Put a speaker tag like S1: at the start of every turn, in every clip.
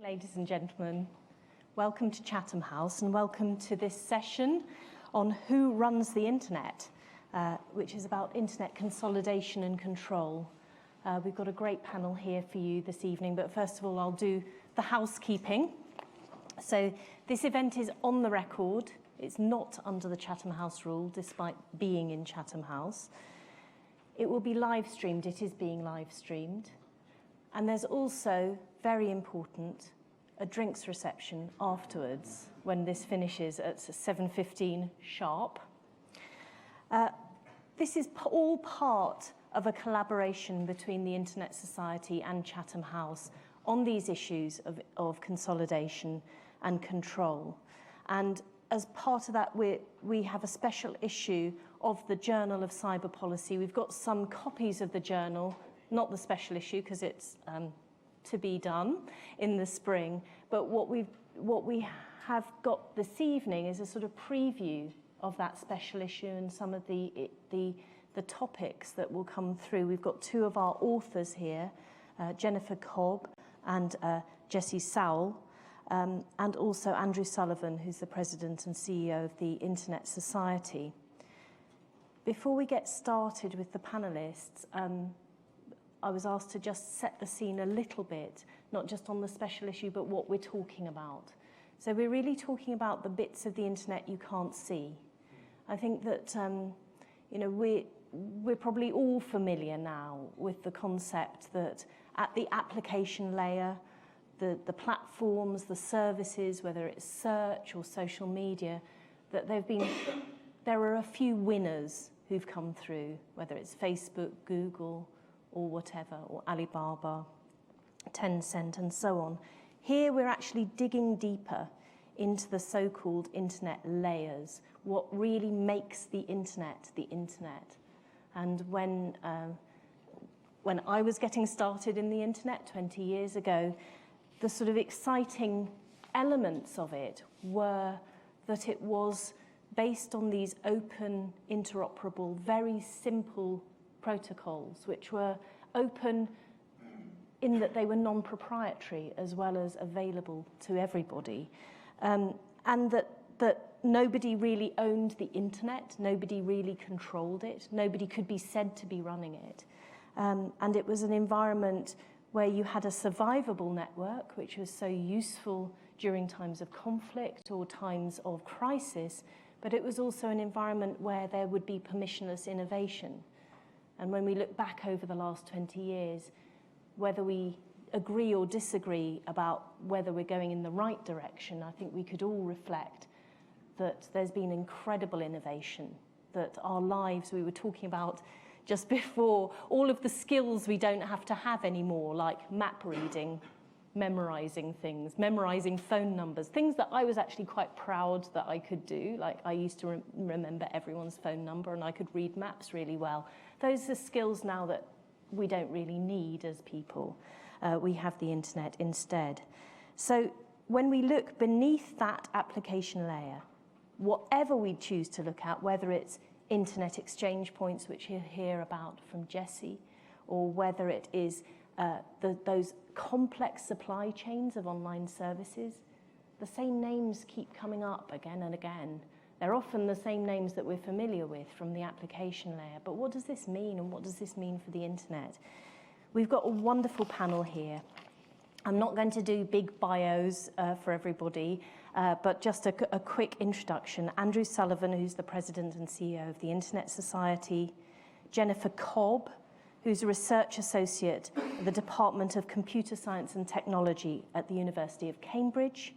S1: Ladies and gentlemen, welcome to Chatham House and welcome to this session on who runs the internet, which is about internet consolidation and control. We've got a great panel here for you this evening, but first of all I'll do the housekeeping. So this event is on the record. It's not under the Chatham House rule, despite being in Chatham House. It will be live streamed. It is being live streamed. And there's also, very important, a drinks reception afterwards when this finishes at 7:15 sharp. This is all part of a collaboration between the Internet Society and Chatham House on these issues of consolidation and control. And as part of that, we have a special issue of the Journal of Cyber Policy. We've got some copies of the journal, not the special issue because it's to be done in the spring. But what we have got this evening is a sort of preview of that special issue and some of the topics that will come through. We've got two of our authors here, Jennifer Cobb and Jessie Sowell, and also Andrew Sullivan, who's the President and CEO of the Internet Society. Before we get started with the panelists, I was asked to just set the scene a little bit, not just on the special issue, but what we're talking about. So we're really talking about the bits of the internet you can't see. I think that we're probably all familiar now with the concept that at the application layer, the platforms, the services, whether it's search or social media, that there are a few winners who've come through, whether it's Facebook, Google, or whatever, or Alibaba, Tencent, and so on. Here we're actually digging deeper into the so-called internet layers, what really makes the internet the internet. And when I was getting started in the internet 20 years ago, the sort of exciting elements of it were that it was based on these open, interoperable, very simple protocols, which were open in that they were non-proprietary as well as available to everybody. And that nobody really owned the internet, nobody really controlled it, nobody could be said to be running it. And it was an environment where you had a survivable network, which was so useful during times of conflict or times of crisis, but it was also an environment where there would be permissionless innovation. And when we look back over the last 20 years, whether we agree or disagree about whether we're going in the right direction, I think we could all reflect that there's been incredible innovation, that our lives, we were talking about just before, all of the skills we don't have to have anymore, like map reading, memorizing things, memorizing phone numbers, things that I was actually quite proud that I could do. Like I used to remember everyone's phone number and I could read maps really well. Those are skills now that we don't really need as people. We have the internet instead. So when we look beneath that application layer, whatever we choose to look at, whether it's internet exchange points, which you'll hear about from Jessie, or whether it is those complex supply chains of online services, the same names keep coming up again and again. They're often the same names that we're familiar with from the application layer. But what does this mean, and what does this mean for the internet? We've got a wonderful panel here. I'm not going to do big bios for everybody, but just a quick introduction. Andrew Sullivan, who's the President and CEO of the Internet Society. Jennifer Cobb, who's a Research Associate at the Department of Computer Science and Technology at the University of Cambridge.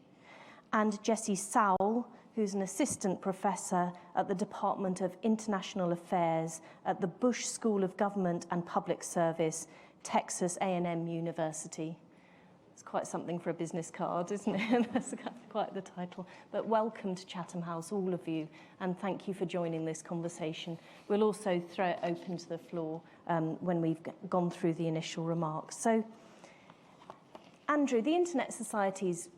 S1: And Jessie Sowell, who's an Assistant Professor at the Department of International Affairs at the Bush School of Government and Public Service, Texas A&M University. It's quite something for a business card, isn't it? That's quite the title. But welcome to Chatham House, all of you, and thank you for joining this conversation. We'll also throw it open to the floor when we've gone through the initial remarks. So, Andrew, the Internet Society's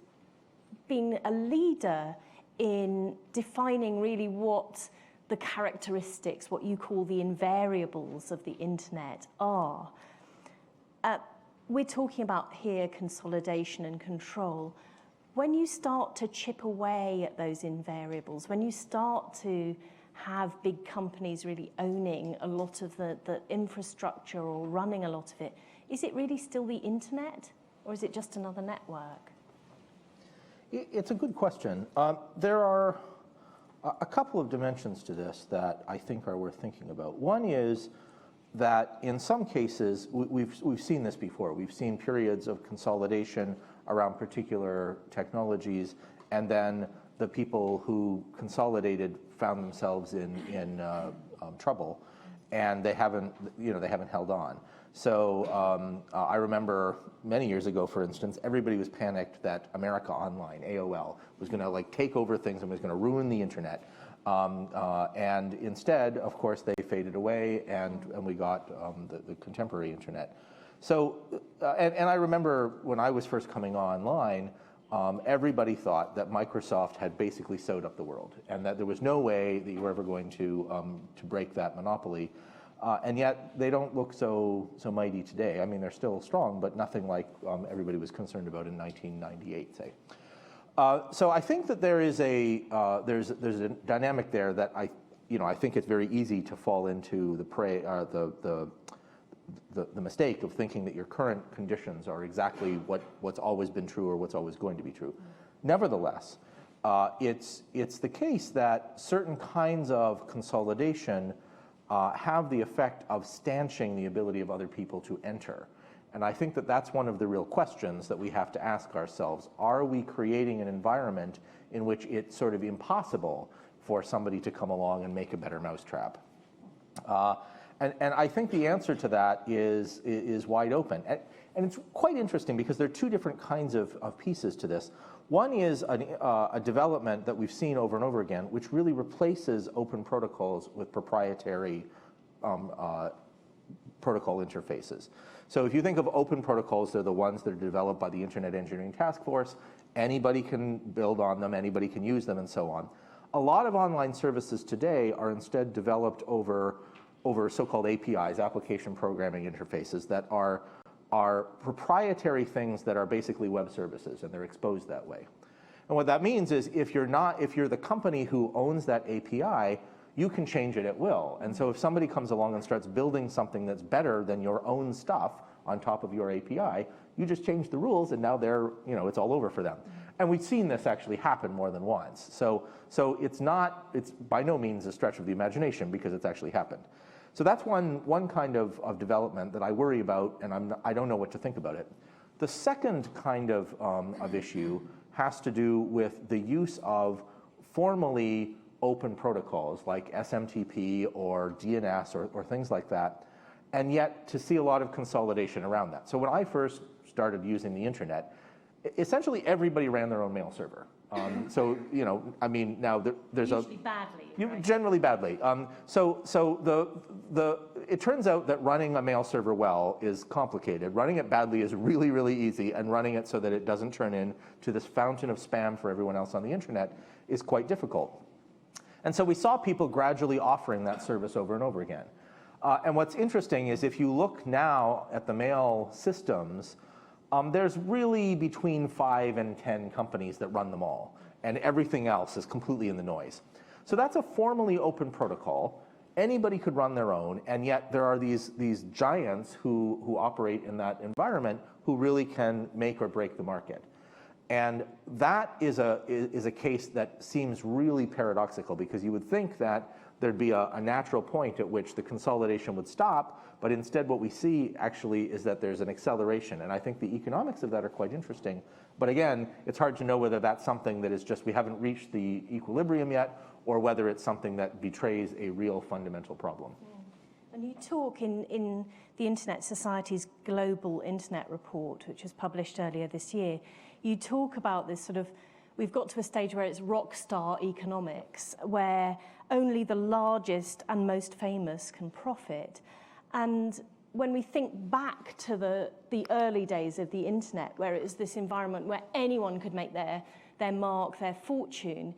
S1: been a leader in defining really what the characteristics, what you call the invariables of the internet are. we're talking about here consolidation and control. When you start to chip away at those invariables, when you start to have big companies really owning a lot of the infrastructure or running a lot of it, is it really still the internet, or is it just another network?
S2: It's a good question. There are a couple of dimensions to this that I think are worth thinking about. One is that in some cases, we've seen this before. We've seen periods of consolidation around particular technologies, and then the people who consolidated found themselves in trouble, and they haven't held on. So I remember many years ago, for instance, everybody was panicked that America Online, AOL, was going to like take over things and was going to ruin the internet. And instead, of course, they faded away, and we got the contemporary internet. So, and I remember when I was first coming online, everybody thought that Microsoft had basically sewed up the world, and that there was no way that you were ever going to break that monopoly. And yet they don't look so mighty today. I mean, they're still strong, but nothing like everybody was concerned about in 1998, say. So I think that there's a dynamic there that I think it's very easy to fall into the mistake of thinking that your current conditions are exactly what's always been true or what's always going to be true. Nevertheless, it's the case that certain kinds of consolidation have the effect of stanching the ability of other people to enter. And I think that that's one of the real questions that we have to ask ourselves. Are we creating an environment in which it's sort of impossible for somebody to come along and make a better mousetrap? And I think the answer to that is wide open. And it's quite interesting because there are two different kinds of pieces to this. One is a development that we've seen over and over again, which really replaces open protocols with proprietary protocol interfaces. So if you think of open protocols, they're the ones that are developed by the Internet Engineering Task Force. Anybody can build on them, anybody can use them, and so on. A lot of online services today are instead developed over so-called APIs, application programming interfaces, that are proprietary things that are basically web services, and they're exposed that way. And what that means is if you're the company who owns that API, you can change it at will. And so if somebody comes along and starts building something that's better than your own stuff on top of your API, you just change the rules, and now it's all over for them. And we've seen this actually happen more than once. So it's by no means a stretch of the imagination, because it's actually happened. So that's one kind of development that I worry about, and I don't know what to think about it. The second kind of issue has to do with the use of formally open protocols like SMTP or DNS or things like that, and yet to see a lot of consolidation around that. So when I first started using the internet, essentially everybody ran their own mail server. So now there's
S1: usually badly. Right?
S2: Generally badly. It turns out that running a mail server well is complicated. Running it badly is really, really easy, and running it so that it doesn't turn into this fountain of spam for everyone else on the internet is quite difficult. And so we saw people gradually offering that service over and over again. And what's interesting is if you look now at the mail systems, there's really between 5 and 10 companies that run them all, and everything else is completely in the noise. So that's a formally open protocol. Anybody could run their own, and yet there are these giants who operate in that environment who really can make or break the market. And that is a case that seems really paradoxical, because you would think that there'd be a natural point at which the consolidation would stop, but instead what we see actually is that there's an acceleration. And I think the economics of that are quite interesting. But again, it's hard to know whether that's something that is just we haven't reached the equilibrium yet, or whether it's something that betrays a real fundamental problem.
S1: And you talk in the Internet Society's Global Internet Report, which was published earlier this year, you talk about this sort of, we've got to a stage where it's Rockstar Economics, where only the largest and most famous can profit. And when we think back to the early days of the internet, where it was this environment where anyone could make their mark, their fortune,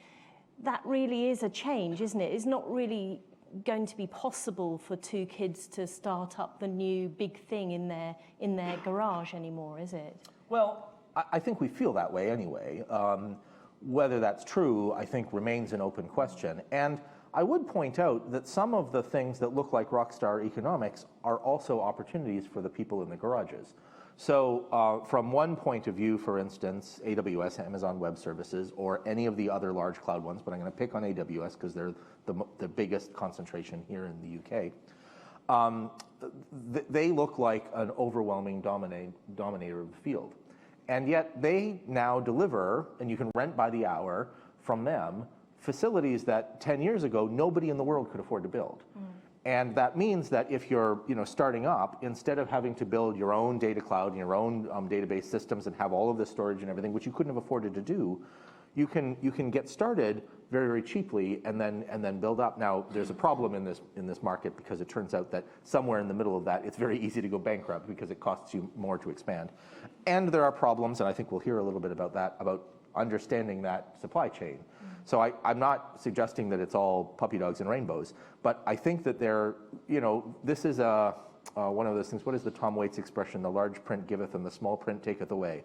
S1: that really is a change, isn't it? It's not really going to be possible for two kids to start up the new big thing in their garage anymore, is it?
S2: Well, I think we feel that way anyway. Whether that's true, I think, remains an open question. And I would point out that some of the things that look like Rockstar Economics are also opportunities for the people in the garages. So from one point of view, for instance, AWS, Amazon Web Services, or any of the other large cloud ones, but I'm going to pick on AWS because they're the biggest concentration here in the UK. They look like an overwhelming dominator of the field. And yet they now deliver, and you can rent by the hour from them, facilities that 10 years ago nobody in the world could afford to build. And that means that if you're starting up, instead of having to build your own data cloud and your own database systems and have all of the storage and everything, which you couldn't have afforded to do, you can get started very, very cheaply and then build up. Now, there's a problem in this market because it turns out that somewhere in the middle of that, it's very easy to go bankrupt because it costs you more to expand. And there are problems, and I think we'll hear a little bit about that, about understanding that supply chain. So I'm not suggesting that it's all puppy dogs and rainbows, but I think that this is one of those things. What is the Tom Waits expression? The large print giveth and the small print taketh away.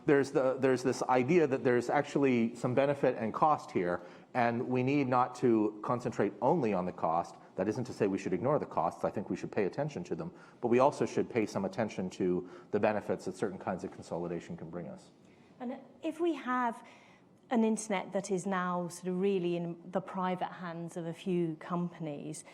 S2: There's this idea that there's actually some benefit and cost here, and we need not to concentrate only on the cost. That isn't to say we should ignore the costs. I think we should pay attention to them, but we also should pay some attention to the benefits that certain kinds of consolidation can bring us.
S1: And if we have an internet that is now sort of really in the private hands of a few companies,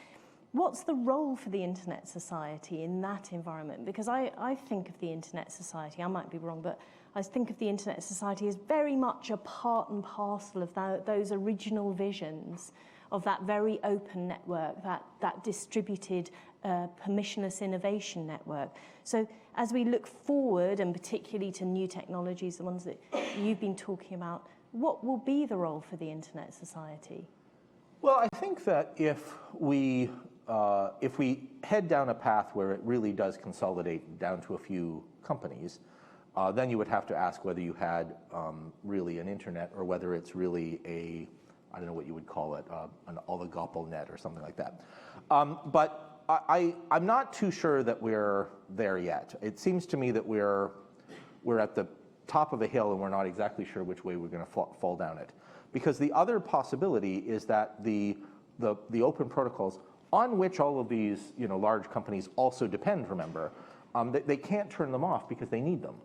S1: what's the role for the Internet Society in that environment? Because I think of the Internet Society, I might be wrong, but I think of the Internet Society as very much a part and parcel of those original visions of that very open network, that distributed permissionless innovation network. So as we look forward, and particularly to new technologies, the ones that you've been talking about, what will be the role for the Internet Society?
S2: Well, I think that if we head down a path where it really does consolidate down to a few companies, then you would have to ask whether you had really an internet or whether it's really I don't know what you would call it, an oligopoly net or something like that. But I'm not too sure that we're there yet. It seems to me that we're at the top of a hill and we're not exactly sure which way we're going to fall down it. Because the other possibility is that the open protocols on which all of these large companies also depend, remember, they can't turn them off because they need them.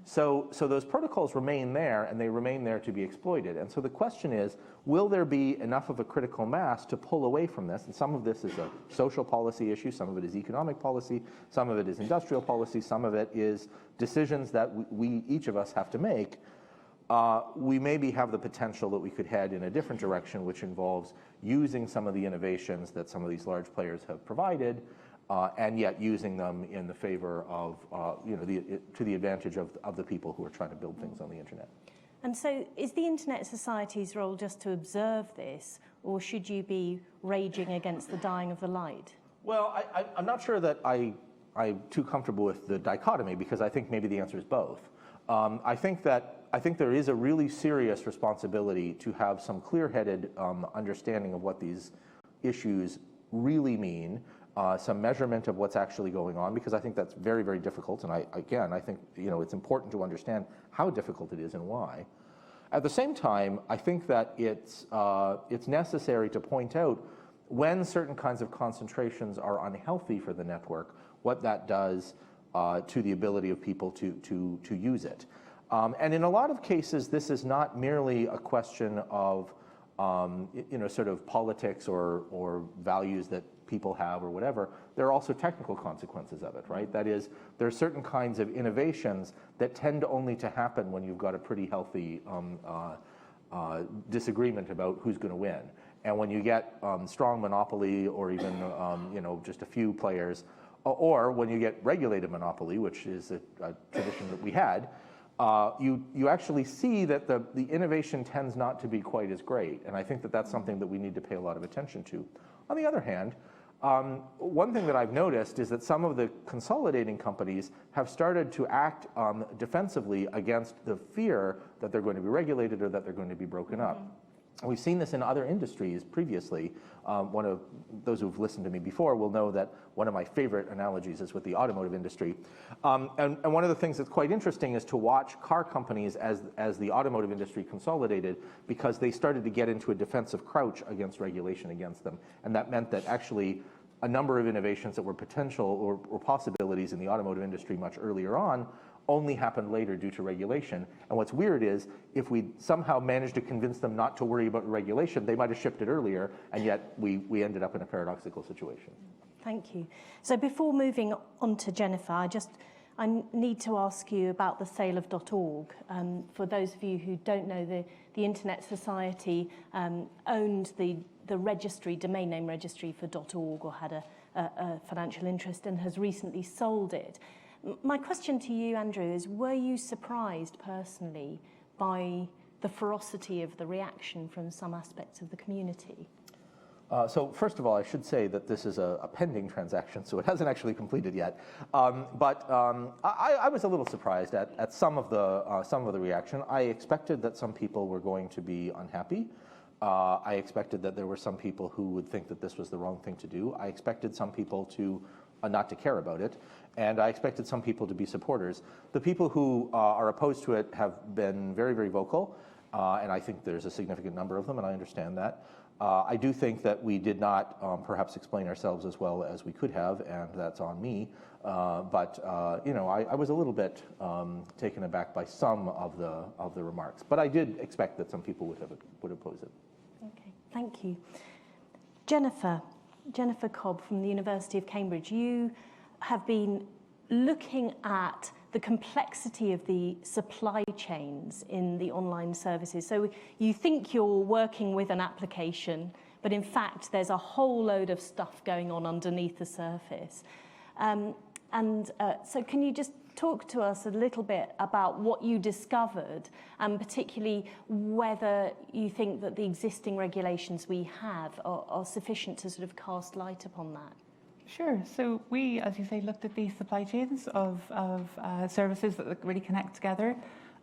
S2: So those protocols remain there, and they remain there to be exploited. And so the question is, will there be enough of a critical mass to pull away from this? And some of this is a social policy issue, some of it is economic policy, some of it is industrial policy, some of it is decisions that we each of us have to make. We maybe have the potential that we could head in a different direction, which involves using some of the innovations that some of these large players have provided, and yet using them in the favor of, to the advantage of the people who are trying to build things on the internet.
S1: And so is the Internet Society's role just to observe this, or should you be raging against the dying of the light?
S2: Well, I'm not sure that I'm too comfortable with the dichotomy, because I think maybe the answer is both. I think there is a really serious responsibility to have some clear-headed understanding of what these issues really mean, some measurement of what's actually going on, because I think that's very, very difficult. And I think it's important to understand how difficult it is and why. At the same time, I think that it's necessary to point out when certain kinds of concentrations are unhealthy for the network, what that does to the ability of people to use it. And in a lot of cases, this is not merely a question of sort of politics or values that people have or whatever. There are also technical consequences of it, right? That is, there are certain kinds of innovations that tend only to happen when you've got a pretty healthy disagreement about who's going to win. And when you get strong monopoly, or even just a few players, or when you get regulated monopoly, which is a tradition that we had, you actually see that the innovation tends not to be quite as great. And I think that that's something that we need to pay a lot of attention to. On the other hand, one thing that I've noticed is that some of the consolidating companies have started to act defensively against the fear that they're going to be regulated or that they're going to be broken up. We've seen this in other industries previously. One of those who've listened to me before will know that one of my favorite analogies is with the automotive industry. And one of the things that's quite interesting is to watch car companies as the automotive industry consolidated, because they started to get into a defensive crouch against regulation against them. And that meant that actually a number of innovations that were potential or possibilities in the automotive industry much earlier on only happened later due to regulation. And what's weird is, if we somehow managed to convince them not to worry about regulation, they might have shifted earlier, and yet we ended up in a paradoxical situation.
S1: Thank you. So before moving on to Jennifer, I need to ask you about the sale of .org. For those of you who don't know, the Internet Society owned the registry, domain name registry for .org, or had a financial interest, and has recently sold it. My question to you, Andrew, is were you surprised personally by the ferocity of the reaction from some aspects of the community?
S2: So first of all, I should say that this is a pending transaction, so it hasn't actually completed yet. But I was a little surprised at some of the reaction. I expected that some people were going to be unhappy. I expected that there were some people who would think that this was the wrong thing to do. I expected some people to not to care about it, and I expected some people to be supporters. The people who are opposed to it have been very, very vocal, and I think there's a significant number of them, and I understand that. I do think that we did not perhaps explain ourselves as well as we could have, and that's on me. But I was a little bit taken aback by some of the remarks. But I did expect that some people would oppose it.
S1: Okay, thank you. Jennifer Cobb from the University of Cambridge, you have been looking at the complexity of the supply chains in the online services. So you think you're working with an application, but in fact there's a whole load of stuff going on underneath the surface. So can you just talk to us a little bit about what you discovered, and particularly whether you think that the existing regulations we have are sufficient to sort of cast light upon that?
S3: Sure. So we, as you say, looked at the supply chains of services that really connect together.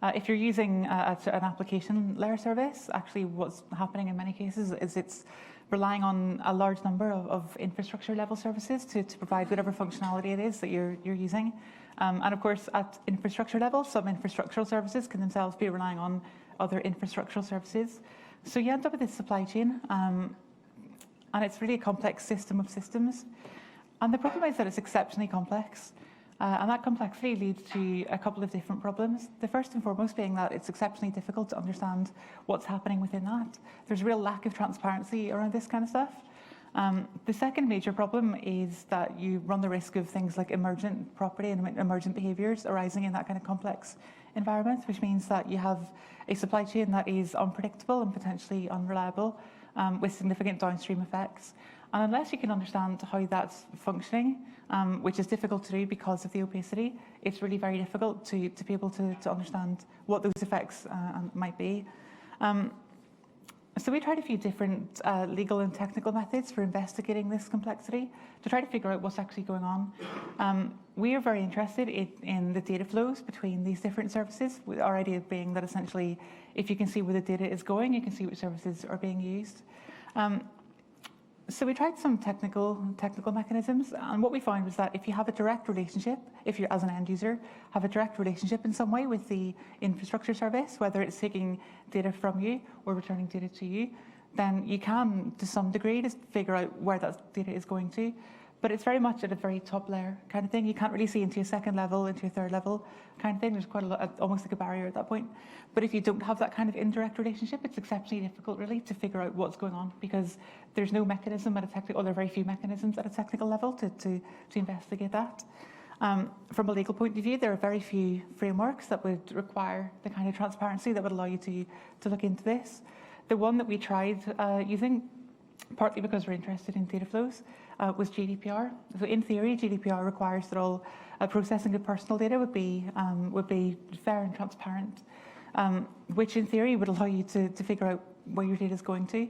S3: If you're using an application layer service, actually what's happening in many cases is it's relying on a large number of infrastructure level services to provide whatever functionality it is that you're using. And of course, at infrastructure level, some infrastructural services can themselves be relying on other infrastructural services. So you end up with this supply chain, and it's really a complex system of systems. And the problem is that it's exceptionally complex. And that complexity leads to a couple of different problems. The first and foremost being that it's exceptionally difficult to understand what's happening within that. There's a real lack of transparency around this kind of stuff. The second major problem is that you run the risk of things like emergent property and emergent behaviors arising in that kind of complex environment, which means that you have a supply chain that is unpredictable and potentially unreliable, with significant downstream effects. And unless you can understand how that's functioning, which is difficult to do because of the opacity, it's really very difficult to be able to understand what those effects might be. So we tried a few different legal and technical methods for investigating this complexity to try to figure out what's actually going on. We are very interested in the data flows between these different services, with our idea being that essentially, if you can see where the data is going, you can see which services are being used. So we tried some technical mechanisms, and what we found was that if you have a direct relationship, if you as an end user have a direct relationship in some way with the infrastructure service, whether it's taking data from you or returning data to you, then you can, to some degree, just figure out where that data is going to. But it's very much at a very top layer kind of thing. You can't really see into a second level, into a third level kind of thing. There's quite a lot, almost like a barrier at that point. But if you don't have that kind of indirect relationship, it's exceptionally difficult really to figure out what's going on, because there's no mechanism at a technical, or there are very few mechanisms at a technical level to investigate that. From a legal point of view, there are very few frameworks that would require the kind of transparency that would allow you to look into this. The one that we tried using, partly because we're interested in data flows, was GDPR. So in theory, GDPR requires that all processing of personal data would be fair and transparent, which in theory would allow you to figure out where your data is going to.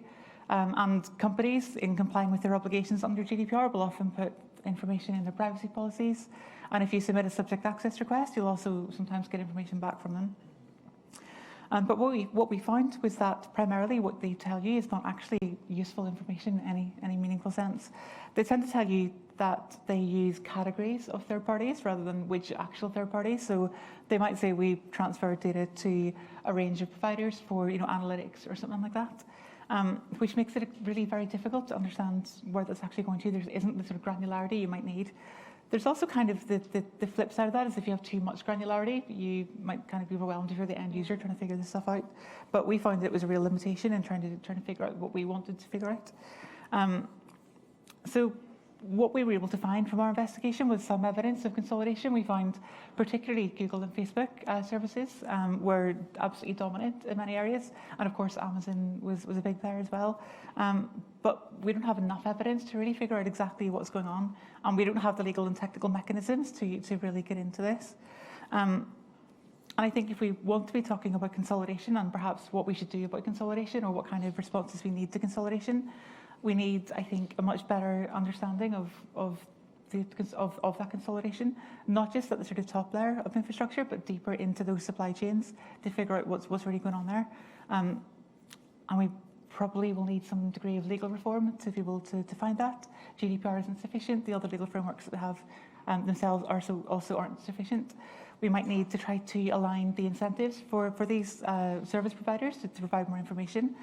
S3: And companies, in complying with their obligations under GDPR, will often put information in their privacy policies. And if you submit a subject access request, you'll also sometimes get information back from them. But what we found was that primarily what they tell you is not actually useful information in any meaningful sense. They tend to tell you that they use categories of third parties rather than which actual third parties. So they might say we transfer data to a range of providers for analytics or something like that, which makes it really very difficult to understand where that's actually going to. There isn't the sort of granularity you might need. There's also kind of the flip side of that is if you have too much granularity, you might kind of be overwhelmed if you're the end user trying to figure this stuff out. But we found that it was a real limitation in trying to figure out what we wanted to figure out. So what we were able to find from our investigation was some evidence of consolidation. We found particularly Google and Facebook services were absolutely dominant in many areas. And of course, Amazon was a big player as well. But we don't have enough evidence to really figure out exactly what's going on. And we don't have the legal and technical mechanisms to really get into this. And I think if we want to be talking about consolidation and perhaps what we should do about consolidation or what kind of responses we need to consolidation, we need, I think, a much better understanding of that consolidation, not just at the sort of top layer of infrastructure, but deeper into those supply chains to figure out what's really going on there. And we probably will need some degree of legal reform to be able to find that. GDPR isn't sufficient. The other legal frameworks that we have themselves also aren't sufficient. We might need to try to align the incentives for these service providers to provide more information.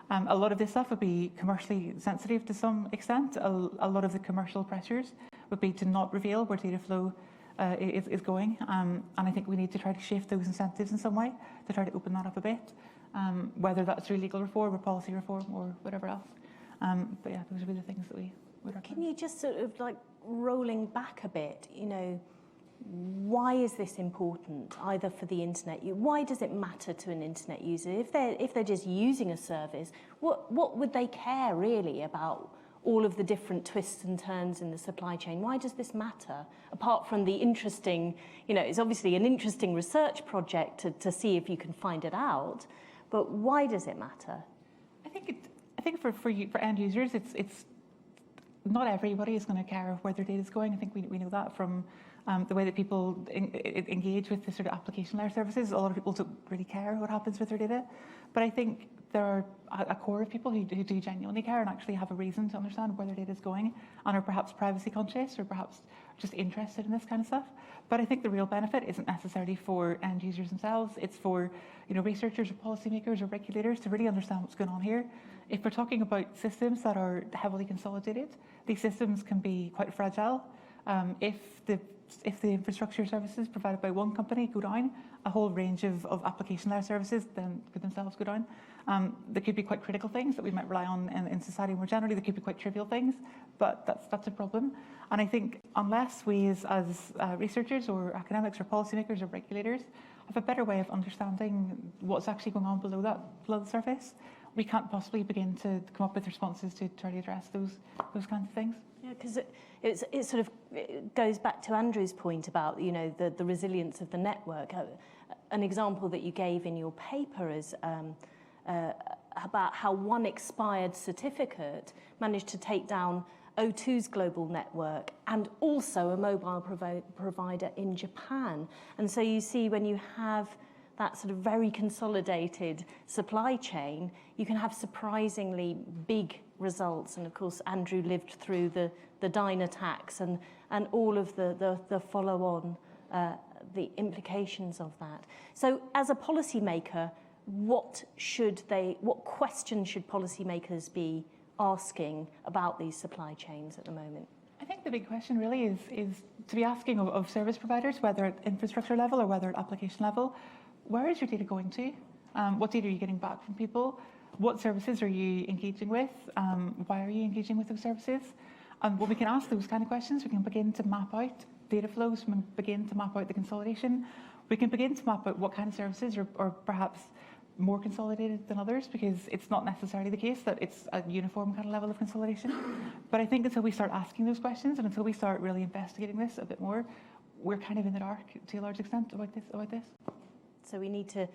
S3: A lot of this stuff would be commercially sensitive to some extent. A lot of the commercial pressures would be to not reveal where data flow is going. And I think we need to try to shift those incentives in some way to try to open that up a bit, whether that's through legal reform or policy reform or whatever else. But yeah, those would be the things that we would recommend.
S1: Can you just sort of like rolling back a bit, why is this important, either for the internet? Why does it matter to an internet user? If they're just using a service, what would they care really about all of the different twists and turns in the supply chain? Why does this matter? Apart from the interesting, it's obviously an interesting research project to see if you can find it out, but why does it matter?
S3: I think for end users, it's not everybody is going to care where their data is going. I think we know that from the way that people engage with the sort of application layer services. A lot of people don't really care what happens with their data. But I think there are a core of people who do genuinely care and actually have a reason to understand where their data is going and are perhaps privacy conscious or perhaps just interested in this kind of stuff. But I think the real benefit isn't necessarily for end users themselves. It's for researchers or policymakers or regulators to really understand what's going on here. If we're talking about systems that are heavily consolidated, these systems can be quite fragile. If the infrastructure services provided by one company go down, a whole range of application layer services then could themselves go down. There could be quite critical things that we might rely on in society more generally. There could be quite trivial things, but that's a problem. And I think unless we as researchers or academics or policymakers or regulators have a better way of understanding what's actually going on below the surface, we can't possibly begin to come up with responses to try to address those kinds of things.
S1: Yeah, because it sort of goes back to Andrew's point about the resilience of the network. An example that you gave in your paper is about how one expired certificate managed to take down O2's global network and also a mobile provider in Japan. And so you see, when you have that sort of very consolidated supply chain, you can have surprisingly big results. And of course, Andrew lived through the Dyn attacks and all of the follow-on, the implications of that. So as a policymaker, what questions should policymakers be asking about these supply chains at the moment?
S3: I think the big question really is to be asking of service providers, whether at infrastructure level or whether at application level, where is your data going to? What data are you getting back from people? What services are you engaging with? Why are you engaging with those services? And when we can ask those kind of questions, we can begin to map out data flows, we can begin to map out the consolidation. We can begin to map out what kind of services are perhaps more consolidated than others, because it's not necessarily the case that it's a uniform kind of level of consolidation. But I think until we start asking those questions and until we start really investigating this a bit more, we're kind of in the dark to a large extent about this.
S1: So we need to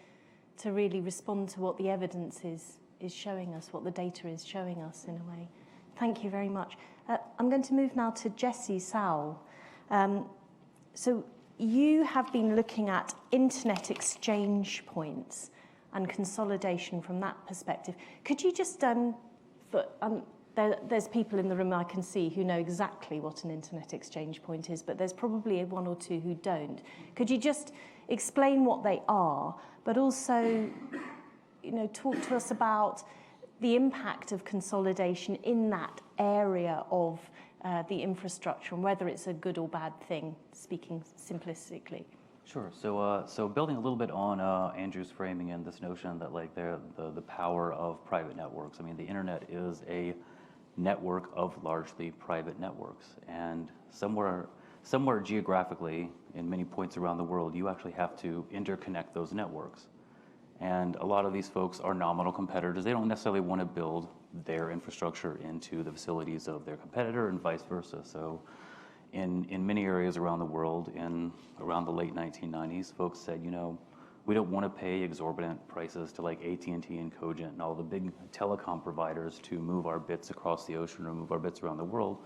S1: really respond to what the evidence is showing us, what the data is showing us in a way. Thank you very much. I'm going to move now to Jessie Sowell. So you have been looking at internet exchange points and consolidation from that perspective. Could you just, there's people in the room I can see who know exactly what an internet exchange point is, but there's probably one or two who don't. Could you just explain what they are, but also, talk to us about the impact of consolidation in that area of the infrastructure and whether it's a good or bad thing, speaking simplistically?
S4: Sure. So building a little bit on Andrew's framing and this notion that like the power of private networks. I mean, the internet is a network of largely private networks, and somewhere geographically, in many points around the world, you actually have to interconnect those networks. And a lot of these folks are nominal competitors. They don't necessarily want to build their infrastructure into the facilities of their competitor and vice versa. So in many areas around the world, around the late 1990s, folks said, we don't want to pay exorbitant prices to like AT&T and Cogent and all the big telecom providers to move our bits across the ocean or move our bits around the world.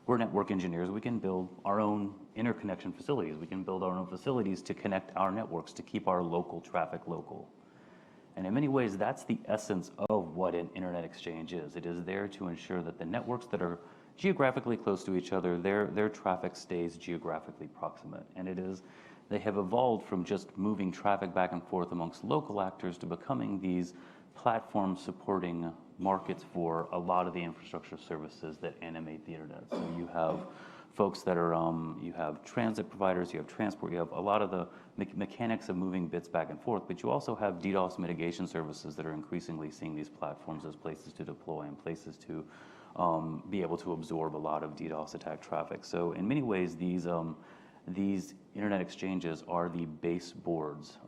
S4: We're network engineers. We can build our own interconnection facilities. We can build our own facilities to connect our networks to keep our local traffic local. And in many ways, that's the essence of what an internet exchange is. It is there to ensure that the networks that are geographically close to each other, their traffic stays geographically proximate. And they have evolved from just moving traffic back and forth amongst local actors to becoming these platforms supporting markets for a lot of the infrastructure services that animate the internet. So you have folks that are, you have transit providers, you have transport, you have a lot of the mechanics of moving bits back and forth, but you also have DDoS mitigation services that are increasingly seeing these platforms as places to deploy and places to be able to absorb a lot of DDoS attack traffic. So in many ways, these internet exchanges are the baseboards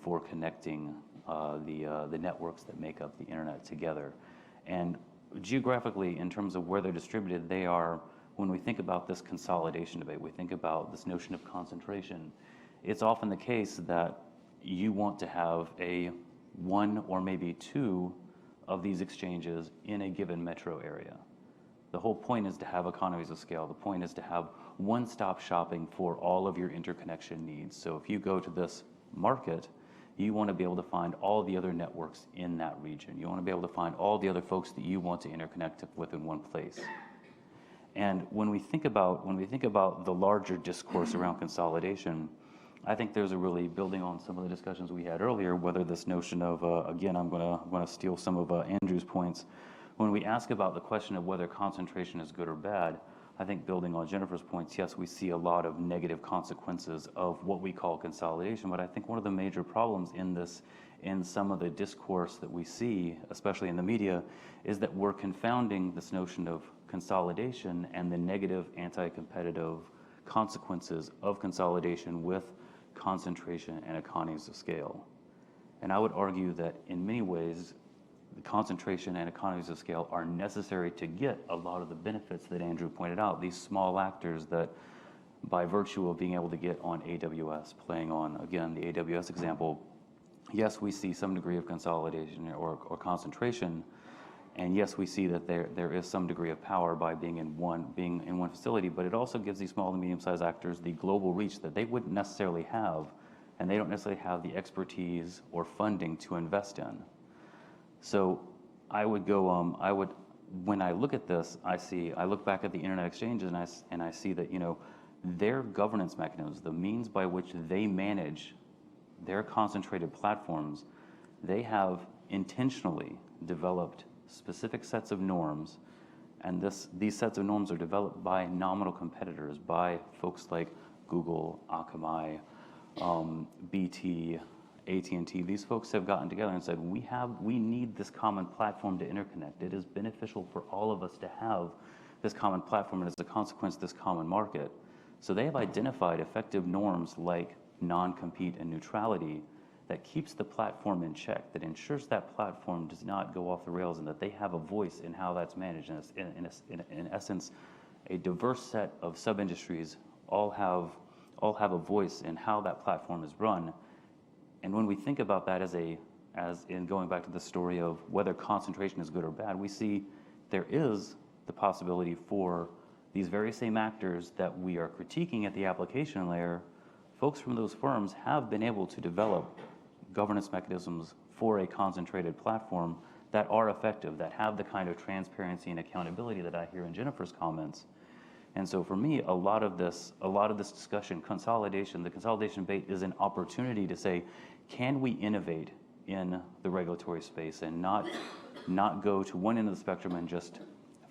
S4: for connecting the networks that make up the internet together. And geographically, in terms of where they're distributed, they are, when we think about this consolidation debate, we think about this notion of concentration. It's often the case that you want to have one or maybe two of these exchanges in a given metro area. The whole point is to have economies of scale. The point is to have one-stop shopping for all of your interconnection needs. So if you go to this market, you want to be able to find all the other networks in that region. You want to be able to find all the other folks that you want to interconnect with in one place. And when we think about the larger discourse around consolidation, I think there's a really, building on some of the discussions we had earlier, whether this notion of, again, I'm going to steal some of Andrew's points. When we ask about the question of whether concentration is good or bad, I think building on Jennifer's points, yes, we see a lot of negative consequences of what we call consolidation, but I think one of the major problems in some of the discourse that we see, especially in the media, is that we're confounding this notion of consolidation and the negative anti-competitive consequences of consolidation with concentration and economies of scale. And I would argue that in many ways, the concentration and economies of scale are necessary to get a lot of the benefits that Andrew pointed out, these small actors that by virtue of being able to get on AWS, playing on, again, the AWS example, yes, we see some degree of consolidation or concentration, and yes, we see that there is some degree of power by being in one facility, but it also gives these small and medium-sized actors the global reach that they wouldn't necessarily have, and they don't necessarily have the expertise or funding to invest in. So I would go, when I look at this, I look back at the internet exchanges and I see that, their governance mechanisms, the means by which they manage their concentrated platforms, they have intentionally developed specific sets of norms, and these sets of norms are developed by nominal competitors, by folks like Google, Akamai, BT, AT&T. These folks have gotten together and said, we need this common platform to interconnect. It is beneficial for all of us to have this common platform, and as a consequence, this common market. So they have identified effective norms like non-compete and neutrality that keeps the platform in check, that ensures that platform does not go off the rails, and that they have a voice in how that's managed. And in essence, a diverse set of sub-industries all have a voice in how that platform is run. And when we think about that as in going back to the story of whether concentration is good or bad, we see there is the possibility for these very same actors that we are critiquing at the application layer. Folks from those firms have been able to develop governance mechanisms for a concentrated platform that are effective, that have the kind of transparency and accountability that I hear in Jennifer's comments. And so for me, a lot of this discussion, consolidation, the consolidation debate is an opportunity to say, can we innovate in the regulatory space and not go to one end of the spectrum and just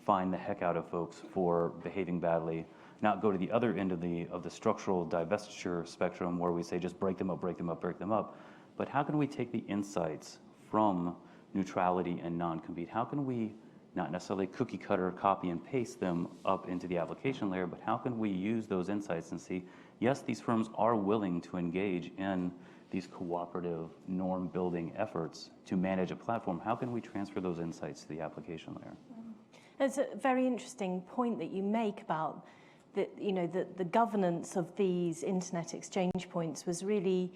S4: fine the heck out of folks for behaving badly, not go to the other end of the structural divestiture spectrum where we say just break them up, break them up, break them up. But how can we take the insights from neutrality and non-compete? How can we not necessarily cookie cutter, copy and paste them up into the application layer, but how can we use those insights and see, yes, these firms are willing to engage in these cooperative norm building efforts to manage a platform. How can we transfer those insights to the application layer?
S1: It's a very interesting point that you make about the governance of these internet exchange points was really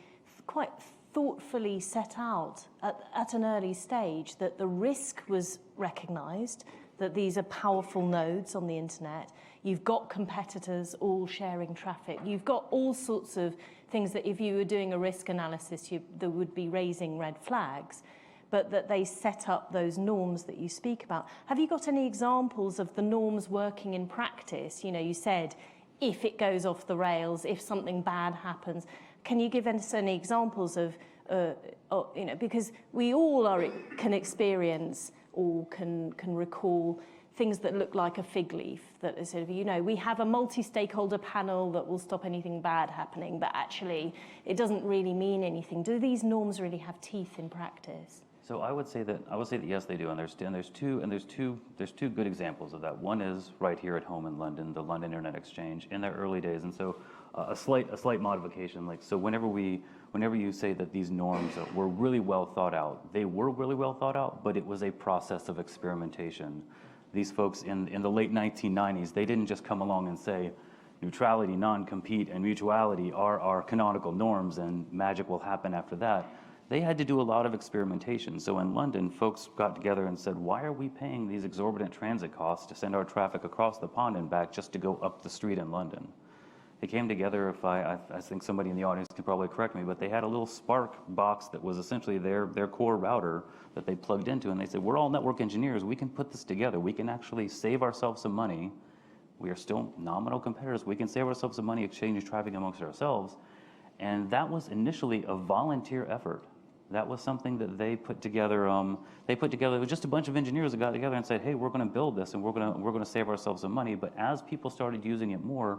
S1: quite thoughtfully set out at an early stage, that the risk was recognized, that these are powerful nodes on the internet. You've got competitors all sharing traffic. You've got all sorts of things that if you were doing a risk analysis, that would be raising red flags, but that they set up those norms that you speak about. Have you got any examples of the norms working in practice? You said, if it goes off the rails, if something bad happens. Can you give us any examples of, because we all can experience or can recall things that look like a fig leaf, that is sort of, we have a multi-stakeholder panel that will stop anything bad happening, but actually it doesn't really mean anything. Do these norms really have teeth in practice?
S4: So I would say that yes, they do, and there's two good examples of that. One is right here at home in London, the London Internet Exchange in their early days, and so a slight modification. Whenever you say that these norms were really well thought out, they were really well thought out, but it was a process of experimentation. These folks in the late 1990s, they didn't just come along and say, neutrality, non-compete, and mutuality are our canonical norms, and magic will happen after that. They had to do a lot of experimentation. So in London, folks got together and said, why are we paying these exorbitant transit costs to send our traffic across the pond and back just to go up the street in London? They came together, I think somebody in the audience can probably correct me, but they had a little Spark box that was essentially their core router that they plugged into, and they said, we're all network engineers, we can put this together, we can actually save ourselves some money. We are still nominal competitors, we can save ourselves some money exchanging traffic amongst ourselves. And that was initially a volunteer effort. That was something that they put together. It was just a bunch of engineers that got together and said, "Hey, we're going to build this, and we're going to save ourselves some money." But as people started using it more,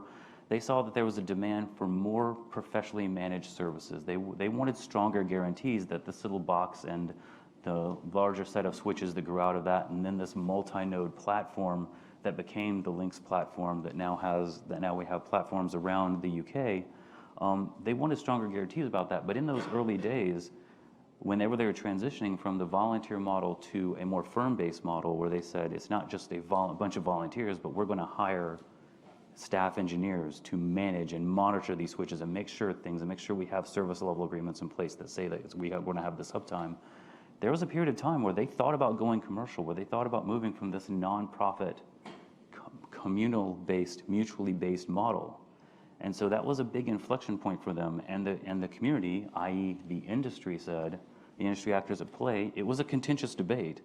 S4: they saw that there was a demand for more professionally managed services. They wanted stronger guarantees that this little box and the larger set of switches that grew out of that, and then this multi-node platform that became the Lynx platform that now we have platforms around the UK. They wanted stronger guarantees about that. But in those early days, whenever they were transitioning from the volunteer model to a more firm-based model where they said it's not just a bunch of volunteers, but we're going to hire staff engineers to manage and monitor these switches and make sure we have service level agreements in place that say that we're going to have this uptime. There was a period of time where they thought about going commercial, where they thought about moving from this nonprofit, communal-based, mutually-based model. And so that was a big inflection point for them, and the community, i.e. the industry said, the industry actors at play, it was a contentious debate,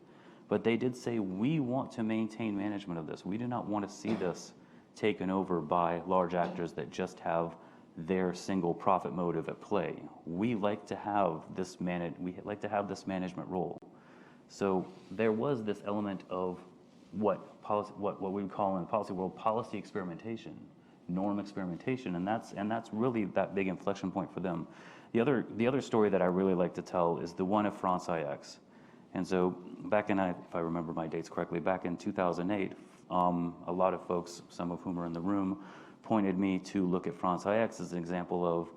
S4: but they did say, we want to maintain management of this. We do not want to see this taken over by large actors that just have their single profit motive at play. We like to have this management role. So there was this element of what we would call in the policy world policy experimentation, norm experimentation, and that's really that big inflection point for them. The other story that I really like to tell is the one of France IX. And so back in, if I remember my dates correctly, back in 2008, a lot of folks, some of whom are in the room, pointed me to look at France IX as an example of,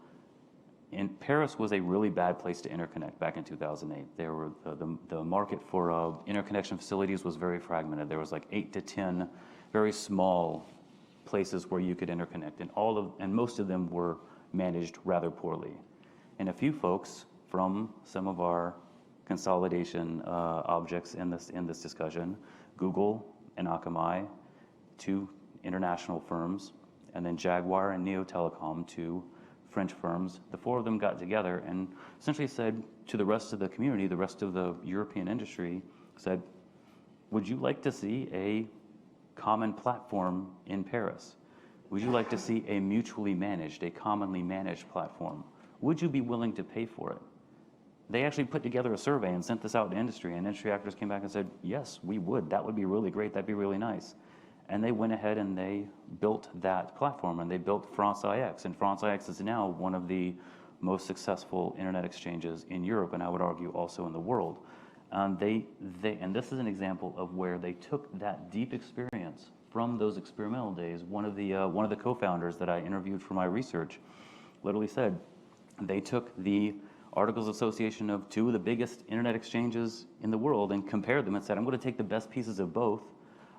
S4: Paris was a really bad place to interconnect back in 2008. There were the market for interconnection facilities was very fragmented. There was like 8 to 10 very small places where you could interconnect, and most of them were managed rather poorly. And a few folks from some of our consolidation objects in this discussion, Google and Akamai, two international firms, and then Jaguar and Neo Telecom, two French firms. The four of them got together and essentially said to the rest of the community, the rest of the European industry, said, would you like to see a common platform in Paris? Would you like to see a mutually managed, a commonly managed platform? Would you be willing to pay for it? They actually put together a survey and sent this out to industry, and industry actors came back and said, yes, we would. That would be really great. That'd be really nice. And they went ahead and they built that platform, and they built France IX. And France IX is now one of the most successful internet exchanges in Europe, and I would argue also in the world. And this is an example of where they took that deep experience from those experimental days. One of the co-founders that I interviewed for my research literally said they took the Articles of Association of two of the biggest internet exchanges in the world and compared them and said, I'm going to take the best pieces of both.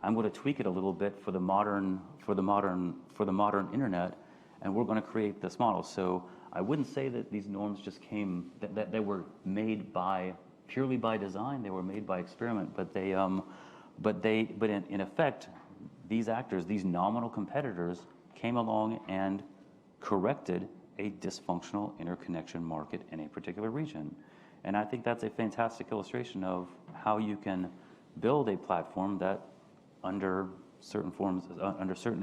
S4: I'm going to tweak it a little bit for the modern internet, and we're going to create this model. So I wouldn't say that these norms just came, that they were made purely by design. They were made by experiment, but in effect, these actors, these nominal competitors, came along and corrected a dysfunctional interconnection market in a particular region. And I think that's a fantastic illustration of how you can build a platform that under certain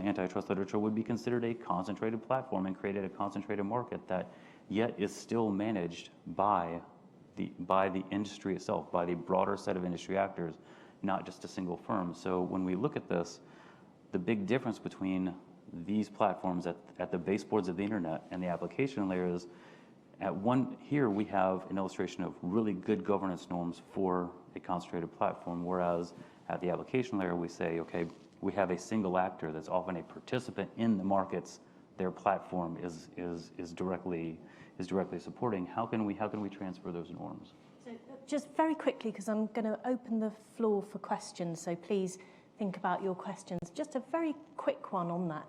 S4: antitrust literature would be considered a concentrated platform and created a concentrated market that yet is still managed by the industry itself, by the broader set of industry actors, not just a single firm. So when we look at this, the big difference between these platforms at the baseboards of the internet and the application layer is here we have an illustration of really good governance norms for a concentrated platform, whereas at the application layer we say, okay, we have a single actor that's often a participant in the markets their platform is directly supporting. How can we transfer those norms?
S1: So just very quickly, because I'm going to open the floor for questions, so please think about your questions. Just a very quick one on that.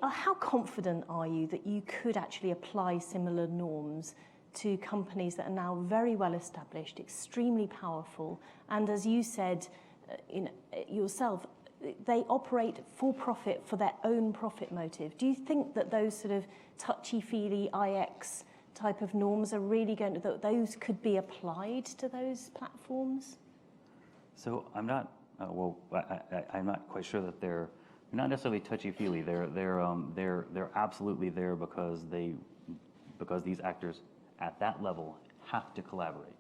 S1: How confident are you that you could actually apply similar norms to companies that are now very well established, extremely powerful, and as you said yourself, they operate for profit, for their own profit motive? Do you think that those sort of touchy-feely IX type of norms are really that those could be applied to those platforms?
S4: So I'm not, I'm not quite sure that they're not necessarily touchy-feely. They're absolutely there because these actors at that level have to collaborate.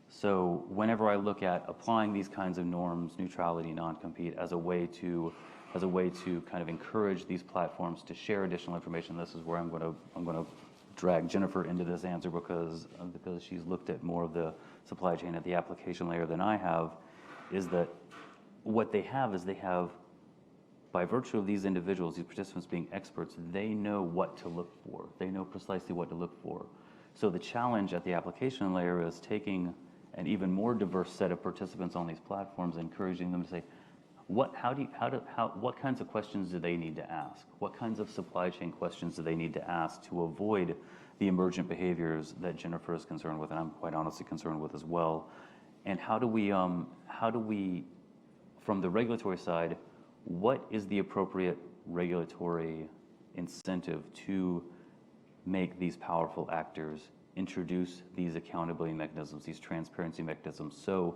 S4: So whenever I look at applying these kinds of norms, neutrality, non-compete, as a way to kind of encourage these platforms to share additional information, this is where I'm going to drag Jennifer into this answer because she's looked at more of the supply chain at the application layer than I have, is that what they have is by virtue of these individuals, these participants being experts, they know what to look for. They know precisely what to look for. So the challenge at the application layer is taking an even more diverse set of participants on these platforms, encouraging them to say, what kinds of questions do they need to ask? What kinds of supply chain questions do they need to ask to avoid the emergent behaviors that Jennifer is concerned with, and I'm quite honestly concerned with as well? And how do we, from the regulatory side, what is the appropriate regulatory incentive to make these powerful actors introduce these accountability mechanisms, these transparency mechanisms? So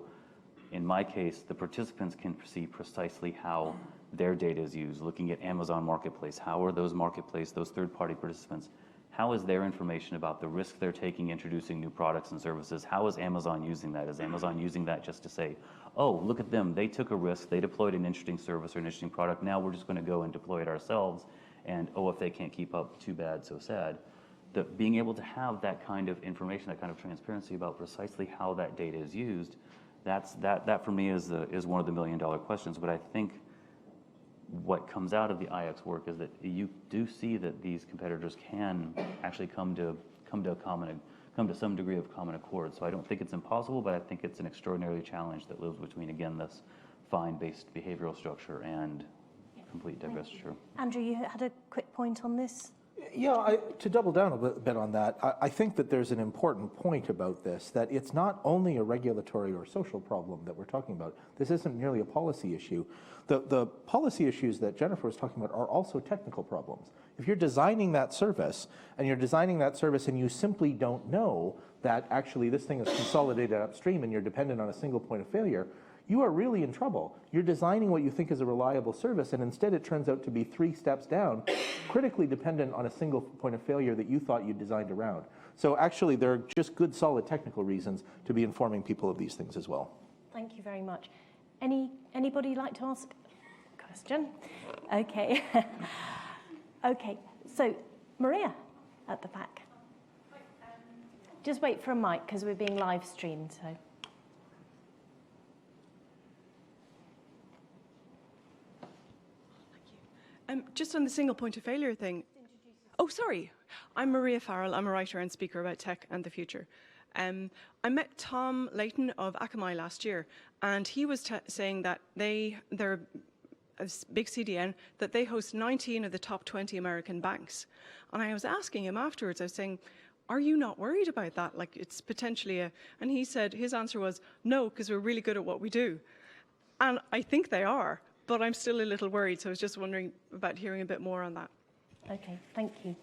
S4: in my case, the participants can see precisely how their data is used. Looking at Amazon Marketplace, how are those marketplace, those third-party participants, how is their information about the risk they're taking introducing new products and services? How is Amazon using that? Is Amazon using that just to say, oh, look at them, they took a risk, they deployed an interesting service or an interesting product, now we're just going to go and deploy it ourselves, and oh, if they can't keep up, too bad, so sad. Being able to have that kind of information, that kind of transparency about precisely how that data is used, that for me is one of the million-dollar questions. But I think what comes out of the IX work is that you do see that these competitors can actually come to some degree of common accord. So I don't think it's impossible, but I think it's an extraordinary challenge that lives between, again, this fine-based behavioral structure and complete divestiture.
S1: Andrew, you had a quick point on this?
S2: Yeah, to double down a bit on that, I think that there's an important point about this, that it's not only a regulatory or social problem that we're talking about. This isn't merely a policy issue. The policy issues that Jennifer was talking about are also technical problems. If you're designing that service and you simply don't know that actually this thing is consolidated upstream and you're dependent on a single point of failure, you are really in trouble. You're designing what you think is a reliable service, and instead it turns out to be 3 steps down, critically dependent on a single point of failure that you thought you designed around. So actually, there are just good, solid technical reasons to be informing people of these things as well.
S1: Thank you very much. Anybody like to ask a question? Okay. Okay, so Maria at the back. Just wait for a mic because we're being live streamed. So.
S5: Just on the single point of failure thing. Oh, sorry. I'm Maria Farrell. I'm a writer and speaker about tech and the future. I met Tom Layton of Akamai last year, and he was saying that they're a big CDN, that they host 19 of the top 20 American banks. And I was asking him afterwards, I was saying, are you not worried about that? Like, it's potentially and he said, his answer was, no, because we're really good at what we do. And I think they are, but I'm still a little worried. So I was just wondering about hearing a bit more on that.
S1: Okay, thank you.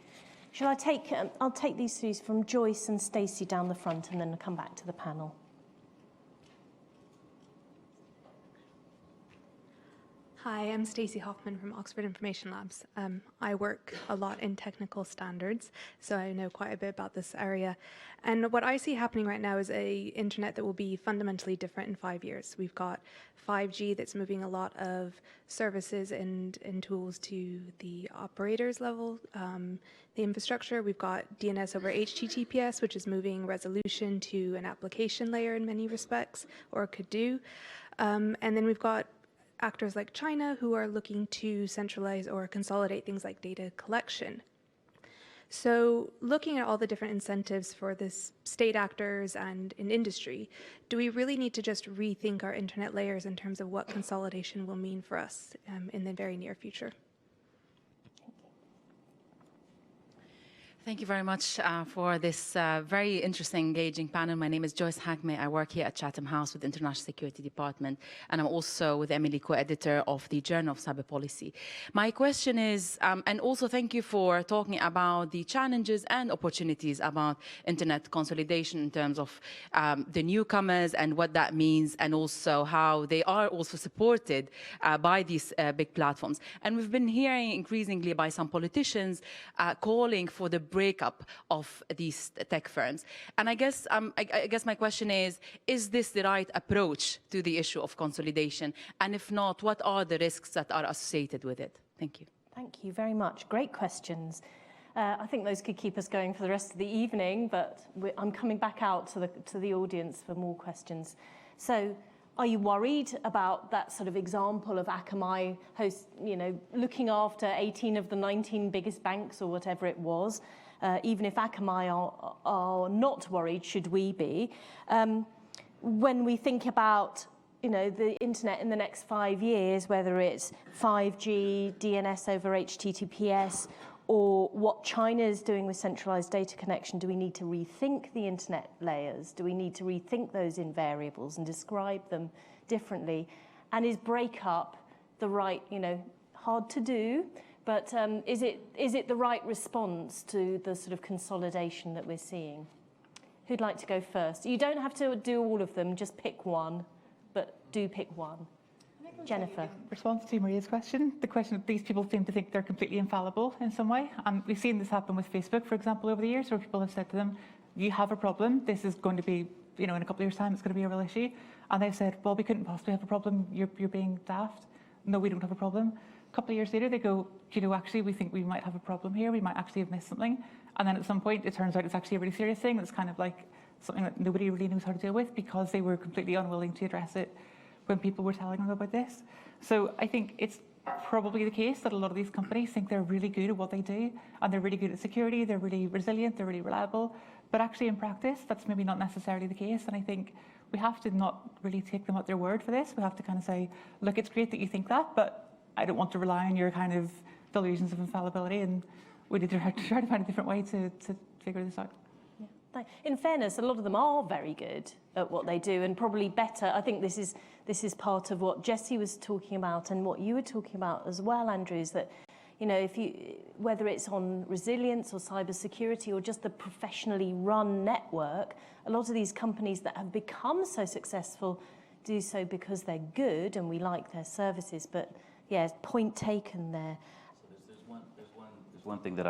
S1: Shall I take, I'll take these three from Joyce and Stacy down the front and then come back to the panel.
S6: Hi, I'm Stacy Hoffman from Oxford Information Labs. I work a lot in technical standards, so I know quite a bit about this area. And what I see happening right now is an internet that will be fundamentally different in 5 years. We've got 5G that's moving a lot of services and tools to the operators level, the infrastructure. We've got DNS over HTTPS, which is moving resolution to an application layer in many respects, or could do. And then we've got actors like China who are looking to centralize or consolidate things like data collection. So looking at all the different incentives for this state actors and in industry, do we really need to just rethink our internet layers in terms of what consolidation will mean for us in the very near future?
S7: Thank you very much for this very interesting, engaging panel. My name is Joyce Hackman. I work here at Chatham House with the International Security Department, and I'm also with Emily, co-editor of the Journal of Cyber Policy. My question is, and also thank you for talking about the challenges and opportunities about internet consolidation in terms of the newcomers and what that means, and also how they are also supported by these big platforms. And we've been hearing increasingly by some politicians calling for the breakup of these tech firms. And I guess my question is this the right approach to the issue of consolidation? And if not, what are the risks that are associated with it? Thank you.
S1: Thank you very much. Great questions. I think those could keep us going for the rest of the evening, but I'm coming back out to the audience for more questions. So, are you worried about that sort of example of Akamai looking after 18 of the 19 biggest banks or whatever it was? Even if Akamai are not worried, should we be? When we think about the internet in the next 5 years, whether it's 5G, DNS over HTTPS, or what China is doing with centralized data connection, do we need to rethink the internet layers? Do we need to rethink those invariables and describe them differently? And is breakup the right, hard to do, but is it the right response to the sort of consolidation that we're seeing? Who'd like to go first? You don't have to do all of them, just pick one, but do pick one. Jennifer.
S3: In response to Maria's question, the question of these people seem to think they're completely infallible in some way. We've seen this happen with Facebook, for example, over the years, where people have said to them, you have a problem, this is going to be, in a couple of years' time, it's going to be a real issue. And they've said, well, we couldn't possibly have a problem, you're being daft. No, we don't have a problem. A couple of years later, they go, actually, we think we might have a problem here, we might actually have missed something. And then at some point, it turns out it's actually a really serious thing. It's kind of like something that nobody really knows how to deal with because they were completely unwilling to address it when people were telling them about this. So I think it's probably the case that a lot of these companies think they're really good at what they do, and they're really good at security, they're really resilient, they're really reliable. But actually in practice, that's maybe not necessarily the case. And I think we have to not really take them at their word for this. We have to kind of say, look, it's great that you think that, but I don't want to rely on your kind of delusions of infallibility, and we need to try to find a different way to figure this out.
S1: In fairness, a lot of them are very good at what they do, and probably better. I think this is part of what Jesse was talking about and what you were talking about as well, Andrew, is that You know, whether it's on resilience or cybersecurity or just the professionally run network, a lot of these companies that have become so successful do so because they're good and we like their services. But yeah, point taken there.
S4: So there's one thing that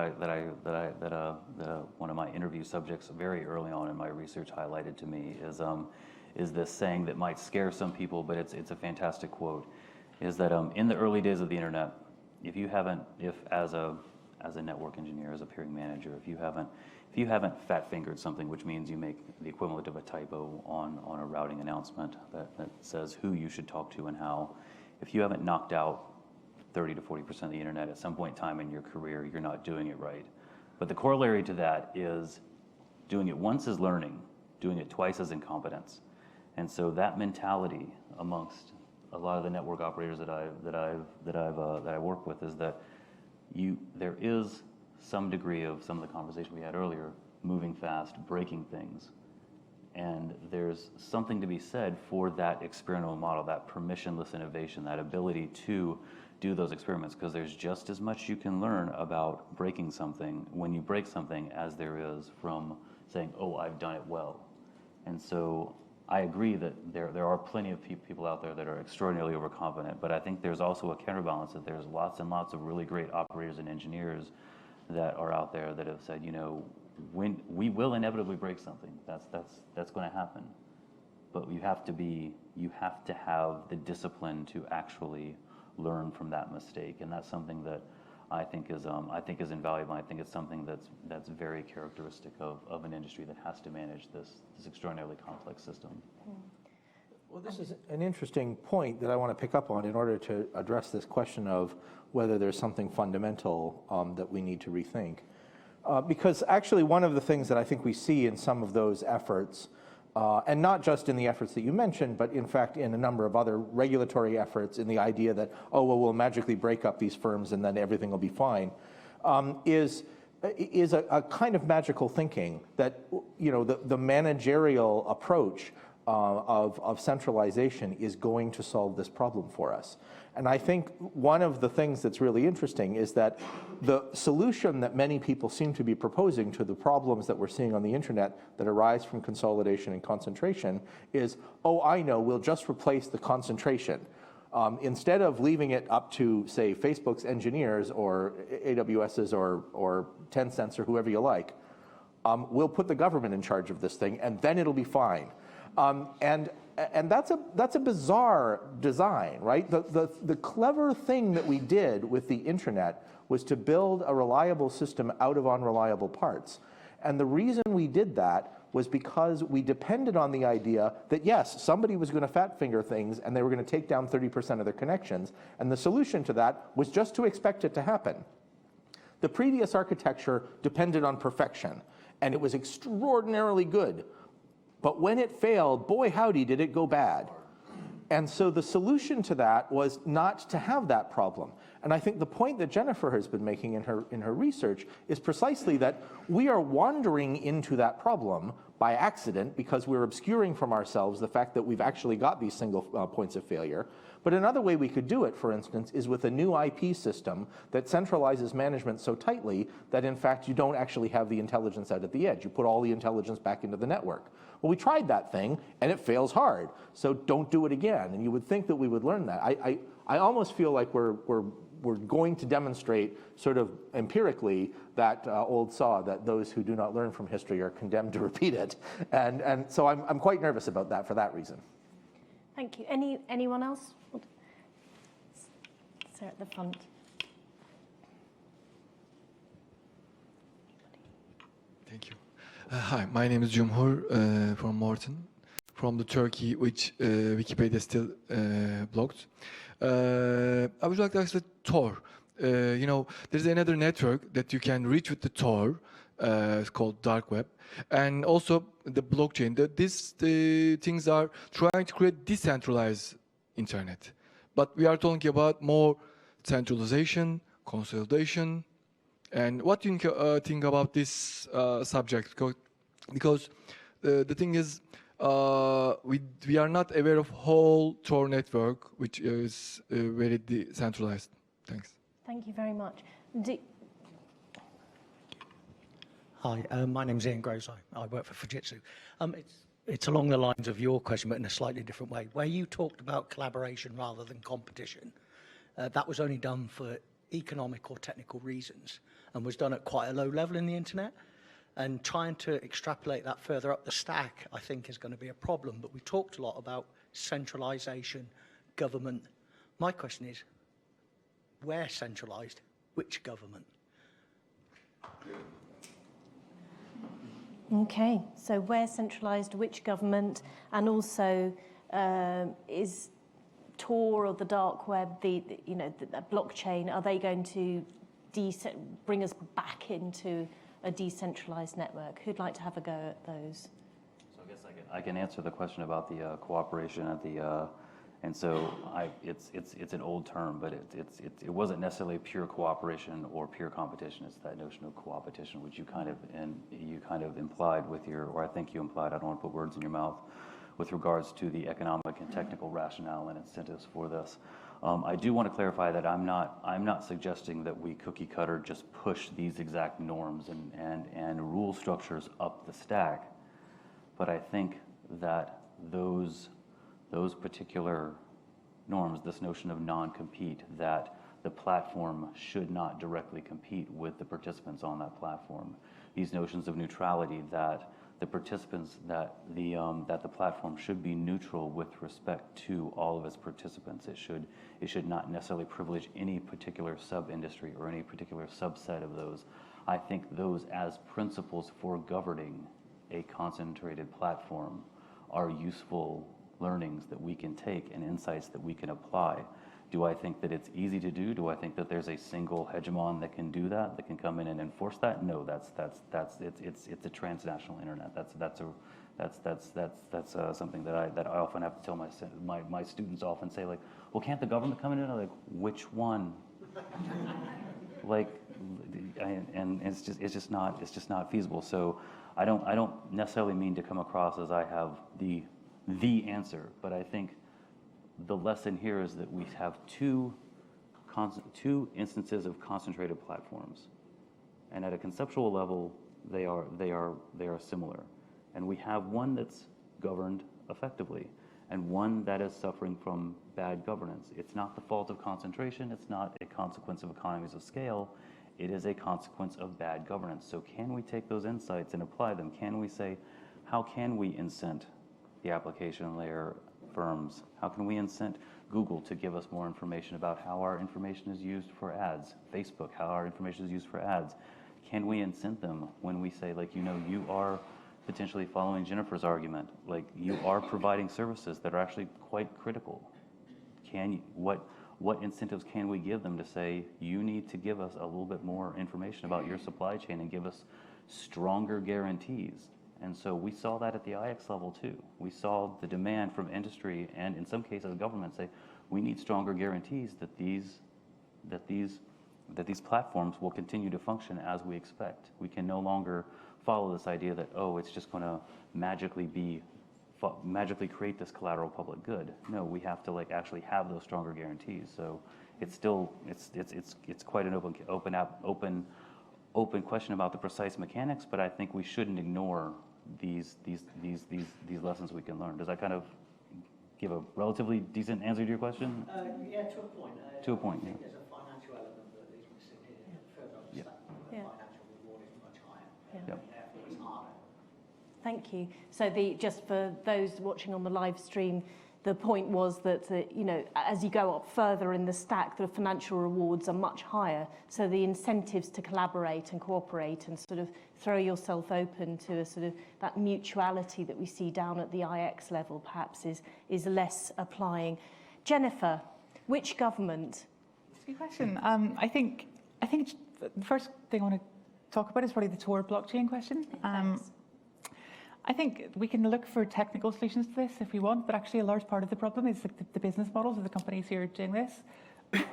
S4: one of my interview subjects very early on in my research highlighted to me is this saying that might scare some people, but it's a fantastic quote. Is that in the early days of the internet, if as a network engineer, as a peering manager, if you haven't fat-fingered something, which means you make the equivalent of a typo on a routing announcement that says who you should talk to and how, if you haven't knocked out 30 to 40% of the internet at some point in time in your career, you're not doing it right. But the corollary to that is doing it once is learning, doing it twice is incompetence. And so that mentality amongst a lot of the network operators that I work with is that there is some degree of some of the conversation we had earlier, moving fast, breaking things. And there's something to be said for that experimental model, that permissionless innovation, that ability to do those experiments, because there's just as much you can learn about breaking something when you break something as there is from saying, oh, I've done it well. And so I agree that there are plenty of people out there that are extraordinarily overconfident, but I think there's also a counterbalance that there's lots and lots of really great operators and engineers that are out there that have said, you know, when we will inevitably break something, that's going to happen, but you have to have the discipline to actually learn from that mistake, and that's something that I think is invaluable. I think it's something that's very characteristic of an industry that has to manage this extraordinarily complex system.
S2: Well, this is an interesting point that I want to pick up on in order to address this question of whether there's something fundamental that we need to rethink. Because actually one of the things that I think we see in some of those efforts, and not just in the efforts that you mentioned, but in fact in a number of other regulatory efforts, in the idea that, oh, well, we'll magically break up these firms and then everything will be fine, is a kind of magical thinking that, you know, the managerial approach of centralization is going to solve this problem for us. And I think one of the things that's really interesting is that the solution that many people seem to be proposing to the problems that we're seeing on the internet that arise from consolidation and concentration is, oh, I know, we'll just replace the concentration. Instead of leaving it up to, say, Facebook's engineers or AWS's or Tencent's or whoever you like, we'll put the government in charge of this thing and then it'll be fine. And that's a bizarre design, right? The clever thing that we did with the internet was to build a reliable system out of unreliable parts. And the reason we did that was because we depended on the idea that, yes, somebody was going to fat finger things and they were going to take down 30% of their connections. And the solution to that was just to expect it to happen. The previous architecture depended on perfection, and it was extraordinarily good. But when it failed, boy howdy, did it go bad. And so the solution to that was not to have that problem. And I think the point that Jennifer has been making in her research is precisely that we are wandering into that problem by accident because we're obscuring from ourselves the fact that we've actually got these single points of failure. But another way we could do it, for instance, is with a new IP system that centralizes management so tightly that, in fact, you don't actually have the intelligence out at the edge. You put all the intelligence back into the network. Well, we tried that thing, and it fails hard. So don't do it again. And you would think that we would learn that. I almost feel like we're going to demonstrate sort of empirically that old saw that those who do not learn from history are condemned to repeat it. And so I'm quite nervous about that for that reason.
S1: Thank you. Anyone else? Sir at the front.
S8: Thank you. Hi, my name is Cumhur from Morton, from the Turkey, which Wikipedia still blocked. I would like to ask the Tor. You know, there's another network that you can reach with the Tor. It's called dark web, and also the blockchain. These things are trying to create decentralized internet, but we are talking about more centralization, consolidation. And what do you think about this subject? Because the thing is, we are not aware of whole Tor network, which is very decentralized. Thanks.
S1: Thank you very much.
S9: Hi, my name's Ian Groves. I work for Fujitsu. It's along the lines of your question, but in a slightly different way. Where you talked about collaboration rather than competition, that was only done for economic or technical reasons and was done at quite a low level in the internet. And trying to extrapolate that further up the stack, I think, is going to be a problem. But we talked a lot about centralization, government. My question is, where centralized? Which government?
S1: Okay, so where centralised, which government, and also is Tor or the dark web, the blockchain, are they going to bring us back into a decentralised network? Who'd like to have a go at those?
S4: So I guess I can answer the question about the cooperation at the. And so it's an old term, but it wasn't necessarily pure cooperation or pure competition. It's that notion of co-opetition, which you kind of implied with your, or I think you implied, I don't want to put words in your mouth, with regards to the economic and technical rationale and incentives for this. I do want to clarify that I'm not suggesting that we cookie cutter just push these exact norms and rule structures up the stack, but I think that those particular norms, this notion of non-compete, that the platform should not directly compete with the participants on that platform. These notions of neutrality, that the participants, that the platform should be neutral with respect to all of its participants. It should not necessarily privilege any particular sub-industry or any particular subset of those. I think those as principles for governing a concentrated platform are useful learnings that we can take and insights that we can apply. Do I think that it's easy to do? Do I think that there's a single hegemon that can do that can come in and enforce that? No, it's a transnational internet. That's something that I often have to tell my students often say, like, well, can't the government come in? And I'm like, which one? And it's just not feasible. So I don't necessarily mean to come across as I have the answer, but I think the lesson here is that we have two instances of concentrated platforms, and at a conceptual level, they are similar, and we have one that's governed effectively, and one that is suffering from bad governance. It's not the fault of concentration. It's not a consequence of economies of scale. It is a consequence of bad governance. So can we take those insights and apply them? Can we say, how can we incent the application layer firms? How can we incent Google to give us more information about how our information is used for ads? Facebook, how our information is used for ads? Can we incent them when we say, like, you are potentially following Jennifer's argument, like, you are providing services that are actually quite critical? What incentives can we give them to say, you need to give us a little bit more information about your supply chain and give us stronger guarantees? And so we saw that at the IX level too. We saw the demand from industry and in some cases government say, we need stronger guarantees that these platforms will continue to function as we expect. We can no longer follow this idea that, oh, it's just going to magically create this collateral public good. No, we have to actually have those stronger guarantees. So it's quite an open question about the precise mechanics, but I think we shouldn't ignore these lessons we can learn. Does that kind of give a relatively decent answer to your question?
S9: Yeah, to a point.
S4: To a point,
S9: I think
S4: yeah.
S9: there's a financial element that is missing here. Further up the stack, the financial reward is much higher.
S1: Yeah.
S9: And therefore it's harder.
S1: Thank you. So just for those watching on the live stream, the point was that as you go up further in the stack, the financial rewards are much higher. So the incentives to collaborate and cooperate and sort of throw yourself open to a sort of that mutuality that we see down at the IX level perhaps is less applying. Jennifer, which government?
S3: That's a good question. I think the first thing I want to talk about is probably the Tor blockchain question. I think we can look for technical solutions to this if we want, but actually a large part of the problem is the business models of the companies who are doing this.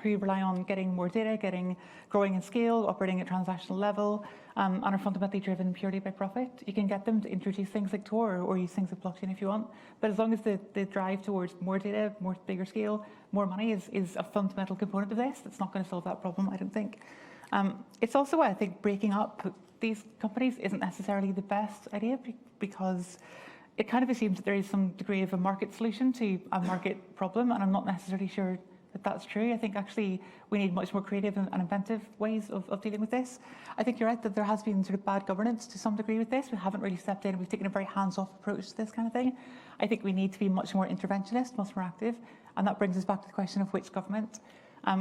S3: who rely on getting more data, growing in scale, operating at transactional level, and are fundamentally driven purely by profit. You can get them to introduce things like Tor or use things like blockchain if you want, but as long as the drive towards more data, bigger scale, more money is a fundamental component of this, it's not going to solve that problem, I don't think. It's also why I think breaking up these companies isn't necessarily the best idea, because it kind of assumes that there is some degree of a market solution to a market problem, and I'm not necessarily sure that that's true. I think actually we need much more creative and inventive ways of dealing with this. I think you're right that there has been sort of bad governance to some degree with this. We haven't really stepped in and we've taken a very hands-off approach to this kind of thing. I think we need to be much more interventionist, much more active, and that brings us back to the question of which government,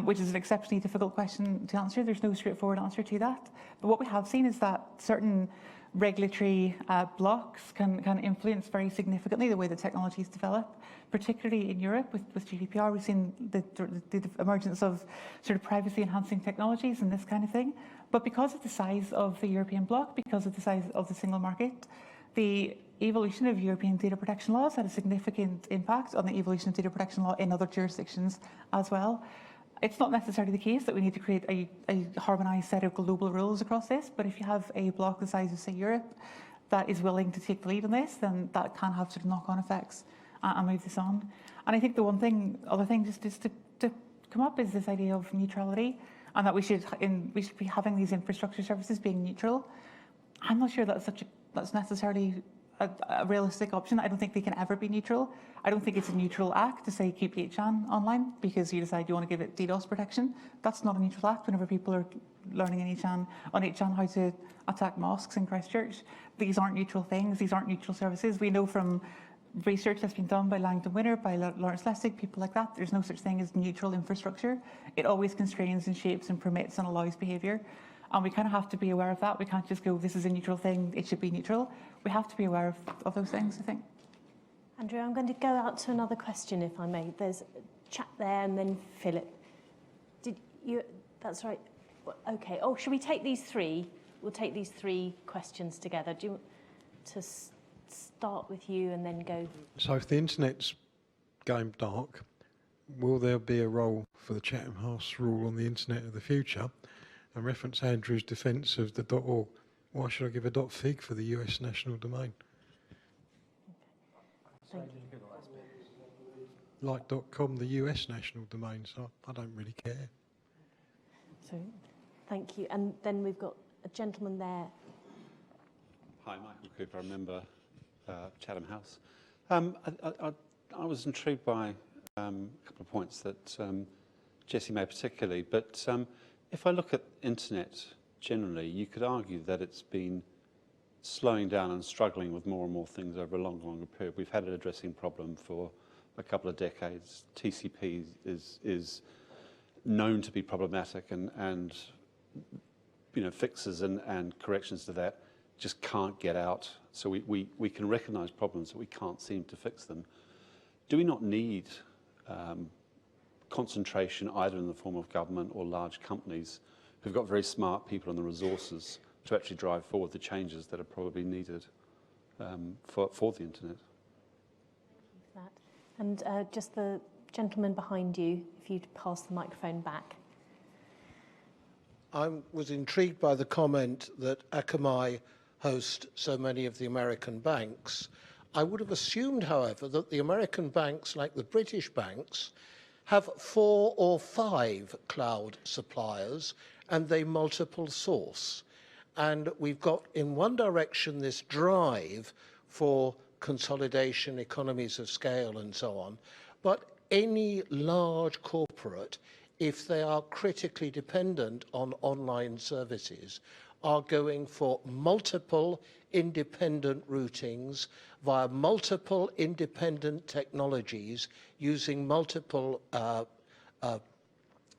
S3: which is an exceptionally difficult question to answer. There's no straightforward answer to that. But what we have seen is that certain regulatory blocks can influence very significantly the way that technologies develop, particularly in Europe with GDPR. We've seen the emergence of sort of privacy-enhancing technologies and this kind of thing. But because of the size of the European bloc, because of the size of the single market, the evolution of European data protection laws had a significant impact on the evolution of data protection law in other jurisdictions as well. It's not necessarily the case that we need to create a harmonised set of global rules across this, but if you have a bloc the size of, say, Europe that is willing to take the lead on this, then that can have sort of knock-on effects and move this on. And I think the other thing just is to come up is this idea of neutrality, and that we should be having these infrastructure services being neutral. I'm not sure that's necessarily a realistic option. I don't think they can ever be neutral. I don't think it's a neutral act to say keep 8chan online because you decide you want to give it DDoS protection. That's not a neutral act whenever people are learning on 8chan how to attack mosques in Christchurch. These aren't neutral things. These aren't neutral services. We know from research that's been done by Langdon Winner, by Lawrence Lessig, people like that, there's no such thing as neutral infrastructure. It always constrains and shapes and permits and allows behaviour. And we kind of have to be aware of that. We can't just go, this is a neutral thing, it should be neutral. We have to be aware of those things, I think.
S1: Andrew, I'm going to go out to another question, if I may. There's a chat there and then Philip. That's right. Okay. Oh, should we take these three? We'll take these three questions together. Do you want to start with you and then go?
S10: So if the internet's going dark, will there be a role for the Chatham House rule on the internet of the future? And reference Andrew's defence of the .org. Why should I give a .fig for the US national domain?
S1: Thank you.
S10: Like .com, the US national domain, so I don't really care.
S1: So, thank you. And then we've got a gentleman there.
S11: Hi, Michael Cooper, I'm a member Chatham House. I was intrigued by a couple of points that Jessie made particularly, but if I look at internet generally, you could argue that it's been slowing down and struggling with more and more things over a longer period. We've had an addressing problem for a couple of decades. TCP is known to be problematic, and fixes and corrections to that just can't get out. So we can recognise problems, but we can't seem to fix them. Do we not need concentration either in the form of government or large companies who've got very smart people and the resources to actually drive forward the changes that are probably needed for the internet?
S1: Thank you for that. And just the gentleman behind you, if you'd pass the microphone back.
S12: I was intrigued by the comment that Akamai host so many of the American banks. I would have assumed, however, that the American banks, like the British banks, have 4 or 5 cloud suppliers and they multiple source. And we've got in one direction this drive for consolidation, economies of scale and so on, but any large corporate, if they are critically dependent on online services, are going for multiple independent routings via multiple independent technologies using multiple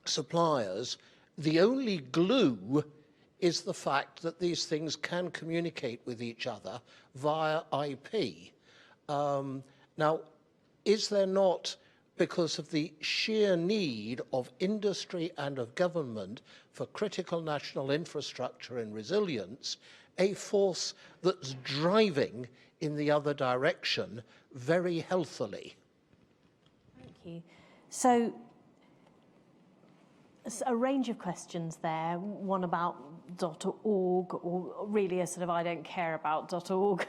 S12: suppliers. The only glue is the fact that these things can communicate with each other via IP. Now, is there not, because of the sheer need of industry and of government for critical national infrastructure and resilience, a force that's driving in the other direction very healthily?
S1: Thank you. So a range of questions there. One about .org, or really a sort of I don't care about .org,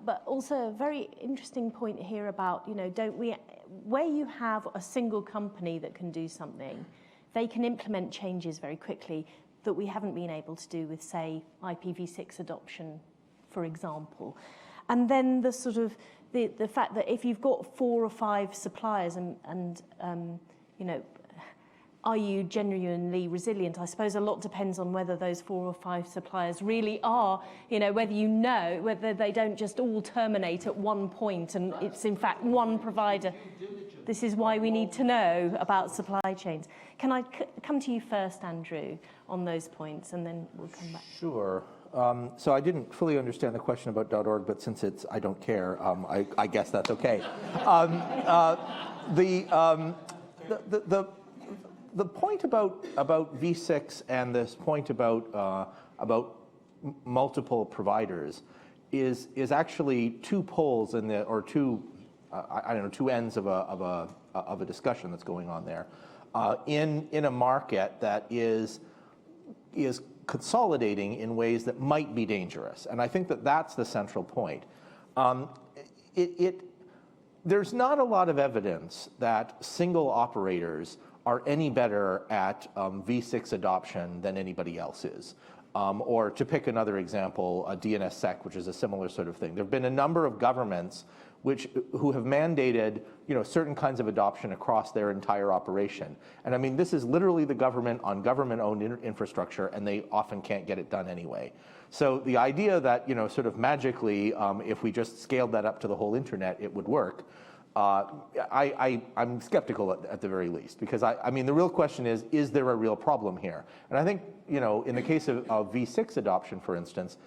S1: but also a very interesting point here about, don't we, where you have a single company that can do something, they can implement changes very quickly that we haven't been able to do with, say, IPv6 adoption, for example. And then the sort of the fact that if you've got 4 or 5 suppliers and are you genuinely resilient? I suppose a lot depends on whether those 4 or 5 suppliers really are, whether they don't just all terminate at one point and it's in fact one provider. This is why we need to know about supply chains. Can I come to you first, Andrew, on those points, and then we'll come back.
S2: Sure. So I didn't fully understand the question about .org, but since it's I don't care, I guess that's okay. The point about V6 and this point about multiple providers is actually 2 poles in the, or 2 ends of a discussion that's going on there in a market that is consolidating in ways that might be dangerous, and I think that that's the central point. There's not a lot of evidence that single operators are any better at V6 adoption than anybody else is. Or to pick another example, DNSSEC, which is a similar sort of thing. There have been a number of governments who have mandated certain kinds of adoption across their entire operation. And I mean, this is literally the government on government-owned infrastructure, and they often can't get it done anyway. So the idea that sort of magically, if we just scaled that up to the whole internet, it would work, I'm skeptical at the very least, because I mean, the real question is there a real problem here? And I think, in the case of V6 adoption, for instance,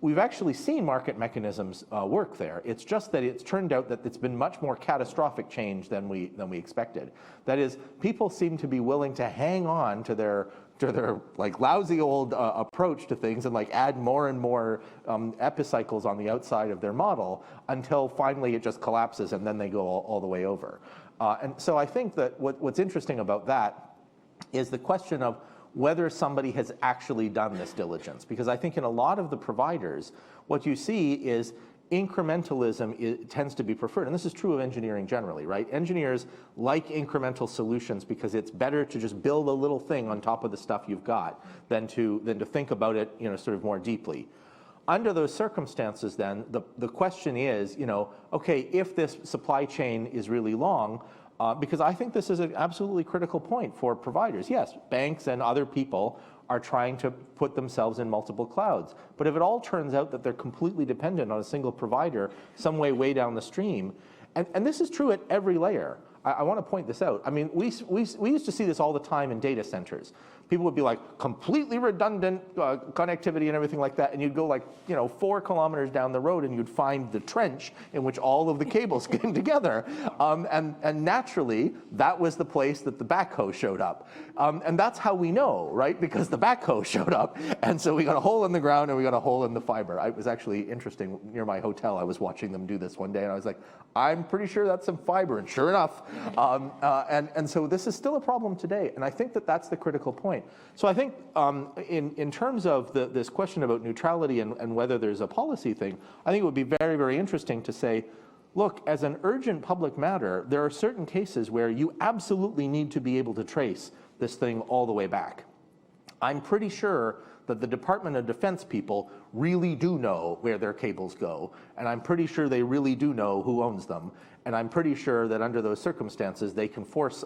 S2: we've actually seen market mechanisms work there. It's just that it's turned out that it's been much more catastrophic change than we expected. That is, people seem to be willing to hang on to their like lousy old approach to things and like add more and more epicycles on the outside of their model until finally it just collapses and then they go all the way over. And so I think that what's interesting about that is the question of whether somebody has actually done this diligence. Because I think in a lot of the providers, what you see is incrementalism tends to be preferred. And this is true of engineering generally, right? Engineers like incremental solutions because it's better to just build a little thing on top of the stuff you've got than to think about it, sort of more deeply. Under those circumstances, then, the question is, okay, if this supply chain is really long, because I think this is an absolutely critical point for providers. Yes, banks and other people are trying to put themselves in multiple clouds. But if it all turns out that they're completely dependent on a single provider some way down the stream, and this is true at every layer. I want to point this out. I mean, we used to see this all the time in data centers. People would be like completely redundant connectivity and everything like that, and you'd go like 4 kilometers down the road and you'd find the trench in which all of the cables came together, and naturally that was the place that the backhoe showed up, and that's how we know, right? Because the backhoe showed up, and so we got a hole in the ground and we got a hole in the fiber. It was actually interesting. Near my hotel, I was watching them do this one day, and I was like, I'm pretty sure that's some fiber, and sure enough, and so this is still a problem today, and I think that that's the critical point. So I think in terms of this question about neutrality and whether there's a policy thing, I think it would be very, very interesting to say, look, as an urgent public matter, there are certain cases where you absolutely need to be able to trace this thing all the way back. I'm pretty sure that the Department of Defense people really do know where their cables go, and I'm pretty sure they really do know who owns them, and I'm pretty sure that under those circumstances they can force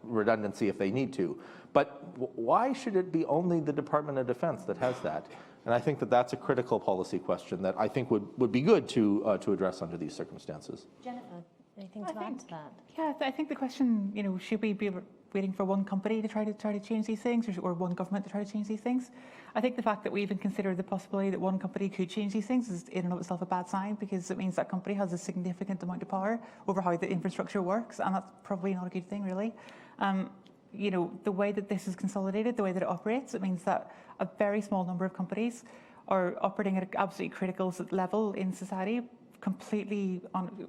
S2: redundancy if they need to. But why should it be only the Department of Defense that has that? And I think that that's a critical policy question that I think would be good to address under these circumstances.
S1: Jennifer, anything to add to that?
S3: Yeah, I think the question, should we be waiting for one company to try to change these things, or one government to try to change these things? I think the fact that we even consider the possibility that one company could change these things is in and of itself a bad sign, because it means that company has a significant amount of power over how the infrastructure works, and that's probably not a good thing, really. The way that this is consolidated, the way that it operates, it means that a very small number of companies are operating at an absolutely critical level in society completely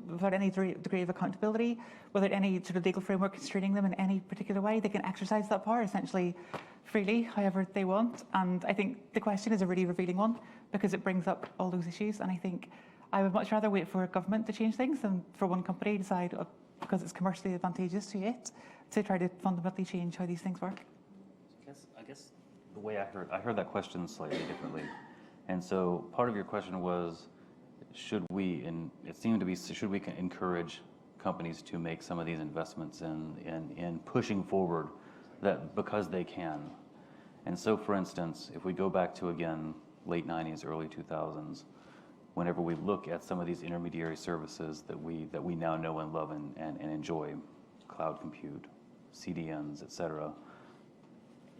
S3: without any degree of accountability, without any sort of legal framework constraining them in any particular way. They can exercise that power essentially freely, however they want. And I think the question is a really revealing one because it brings up all those issues. And I think I would much rather wait for government to change things than for one company to decide, because it's commercially advantageous to it, to try to fundamentally change how these things work.
S4: I guess the way I heard that question slightly differently. And so part of your question was, should we encourage companies to make some of these investments in pushing forward that because they can? And so, for instance, if we go back to, again, late 90s, early 2000s, whenever we look at some of these intermediary services that we now know and love and enjoy, cloud compute, CDNs, et cetera,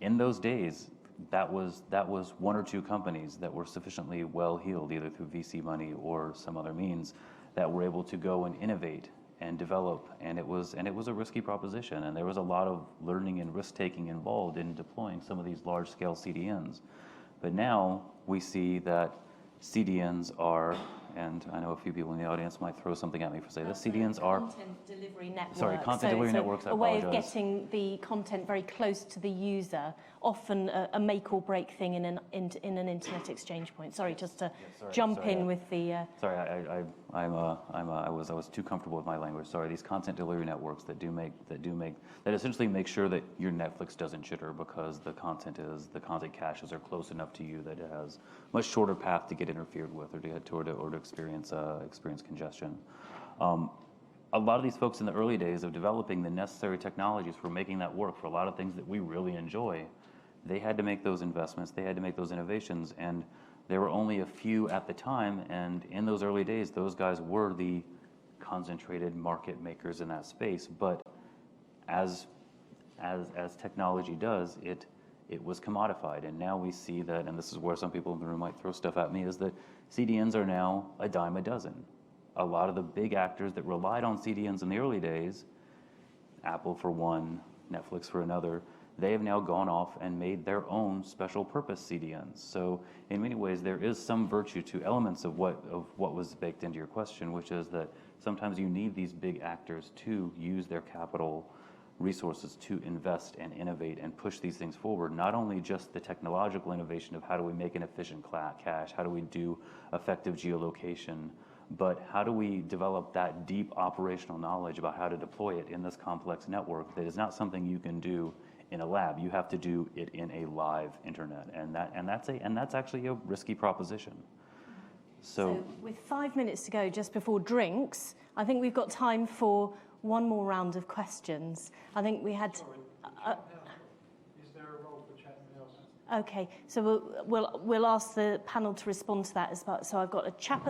S4: in those days, that was one or two companies that were sufficiently well-heeled, either through VC money or some other means, that were able to go and innovate and develop, and it was a risky proposition, and there was a lot of learning and risk-taking involved in deploying some of these large-scale CDNs. But now we see that CDNs are, and I know a few people in the audience might throw something at me for saying this, CDNs are
S1: content delivery networks.
S4: Sorry, content delivery networks.
S1: A way of getting the content very close to the user, often a make or break thing in an internet exchange point. Sorry, just to jump in with the.
S4: Sorry, I was too comfortable with my language. Sorry, these content delivery networks that essentially make sure that your Netflix doesn't jitter because the content caches are close enough to you that it has much shorter path to get interfered with or to experience congestion. A lot of these folks in the early days of developing the necessary technologies for making that work for a lot of things that we really enjoy, they had to make those investments, they had to make those innovations, and there were only a few at the time, and in those early days, those guys were the concentrated market makers in that space. But as technology does, it was commodified, and now we see that, and this is where some people in the room might throw stuff at me, is that CDNs are now a dime a dozen. A lot of the big actors that relied on CDNs in the early days, Apple for one, Netflix for another, they have now gone off and made their own special purpose CDNs. So in many ways, there is some virtue to elements of what was baked into your question, which is that sometimes you need these big actors to use their capital resources to invest and innovate and push these things forward. Not only just the technological innovation of how do we make an efficient cache, how do we do effective geolocation, but how do we develop that deep operational knowledge about how to deploy it in this complex network that is not something you can do in a lab. You have to do it in a live internet, and that's actually a risky proposition. So
S1: with 5 minutes to go just before drinks, I think we've got time for one more round of questions. I think we had.
S13: Is there a role for Chatham House?
S1: Okay, so we'll ask the panel to respond to that as well. So I've got a chap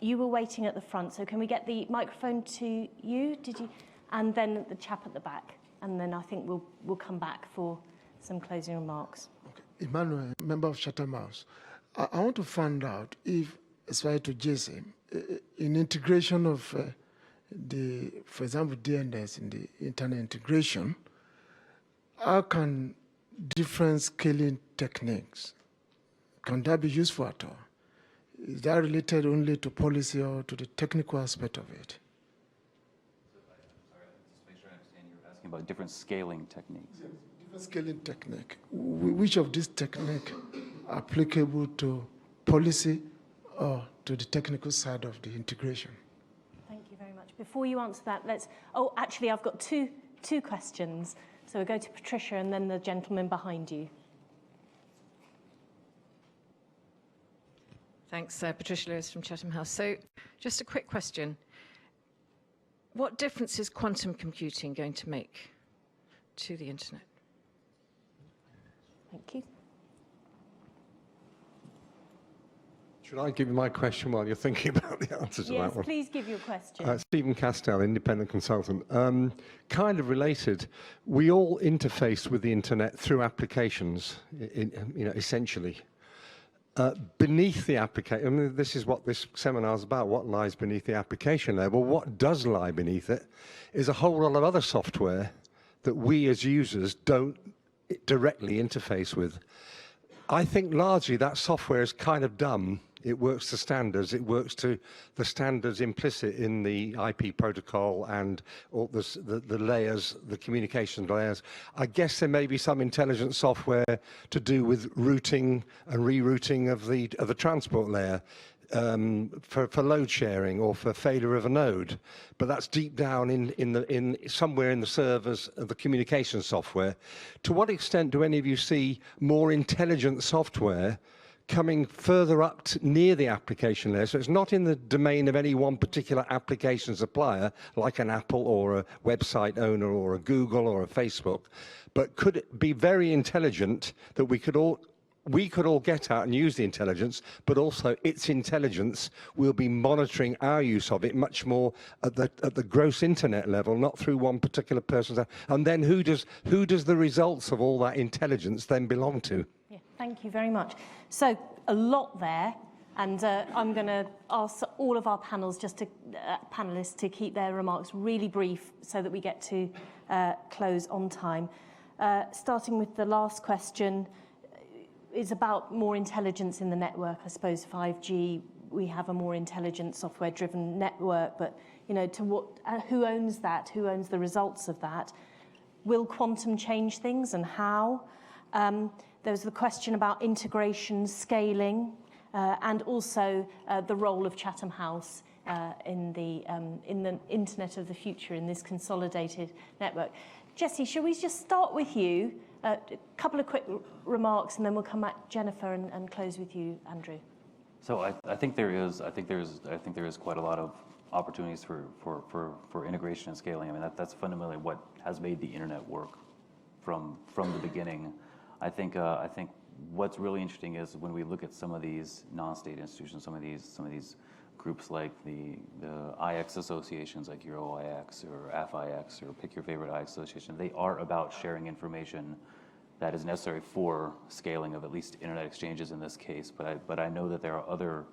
S1: you were waiting at the front. So can we get the microphone to you? Did you? And then the chap at the back, and then I think we'll come back for some closing remarks.
S13: Okay. Emmanuel, member of Chatham House. I want to find out if, as far as to Jesse, in integration of for example, DNS in the internet integration, how can different scaling techniques, can that be useful at all? Is that related only to policy or to the technical aspect of it?
S4: Sorry, just make sure I understand. You're asking about different scaling techniques.
S13: Yes, different scaling technique. Which of these techniques are applicable to policy or to the technical side of the integration?
S1: Thank you very much. Before you answer that, actually, I've got two questions. So we'll go to Patricia and then the gentleman behind you.
S14: Thanks, Patricia Lewis from Chatham House. So just a quick question. What difference is quantum computing going to make to the internet?
S1: Thank you.
S10: Should I give you my question while you're thinking about the answer to that one?
S1: Yes, please give your question.
S10: Stephen Castell, independent consultant. Kind of related, we all interface with the internet through applications, essentially. Beneath the application, I mean, this is what this seminar is about, what lies beneath the application layer. Well, what does lie beneath it is a whole lot of other software that we as users don't directly interface with. I think largely that software is kind of dumb
S15: It works to standards. It works to the standards implicit in the IP protocol and all the layers, the communication layers. I guess there may be some intelligent software to do with routing and rerouting of the transport layer. For load sharing or for failure of a node, but that's deep down in somewhere in the servers of the communication software. To what extent do any of you see more intelligent software coming further up near the application layer? So it's not in the domain of any one particular application supplier, like an Apple or a website owner or a Google or a Facebook, but could it be very intelligent that we could all get out and use the intelligence, but also its intelligence will be monitoring our use of it much more at the gross internet level, not through one particular person's. And then who does the results of all that intelligence then belong to?
S1: Yeah, thank you very much. So a lot there, and I'm going to ask all of our panelists to keep their remarks really brief so that we get to close on time. Starting with the last question. Is about more intelligence in the network. I suppose 5G, we have a more intelligent software-driven network, but who owns that? Who owns the results of that? Will quantum change things, and how? There was the question about integration, scaling, and also the role of Chatham House in the internet of the future, in this consolidated network. Jessie, shall we just start with you? A couple of quick remarks, and then we'll come back, Jennifer, and close with you, Andrew.
S4: So I think there is quite a lot of opportunities for integration and scaling. I mean, that's fundamentally what has made the internet work from the beginning. I think what's really interesting is when we look at some of these non-state institutions, some of these groups like the IX associations like EuroIX or AFIX or pick your favorite IX association, they are about sharing information that is necessary for scaling of at least internet exchanges in this case. But I know that there are other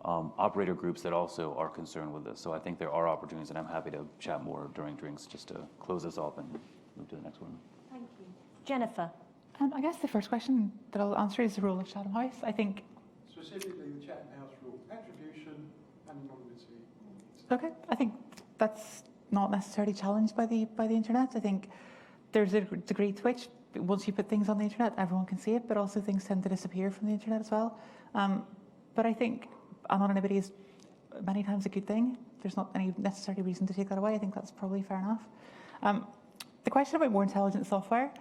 S4: operator groups that also are concerned with this. So I think there are opportunities, and I'm happy to chat more during drinks just to close this off and move to the next one.
S1: Thank you. Jennifer.
S3: I guess the first question that I'll answer is the role of Chatham House. I think
S10: specifically the Chatham House rule, attribution and anonymity.
S3: Okay, I think that's not necessarily challenged by the internet. I think there's a degree to which once you put things on the internet, everyone can see it, but also things tend to disappear from the internet as well. But I think anonymity is many times a good thing. There's not any necessary reason to take that away. I think that's probably fair enough. The question about more intelligent software,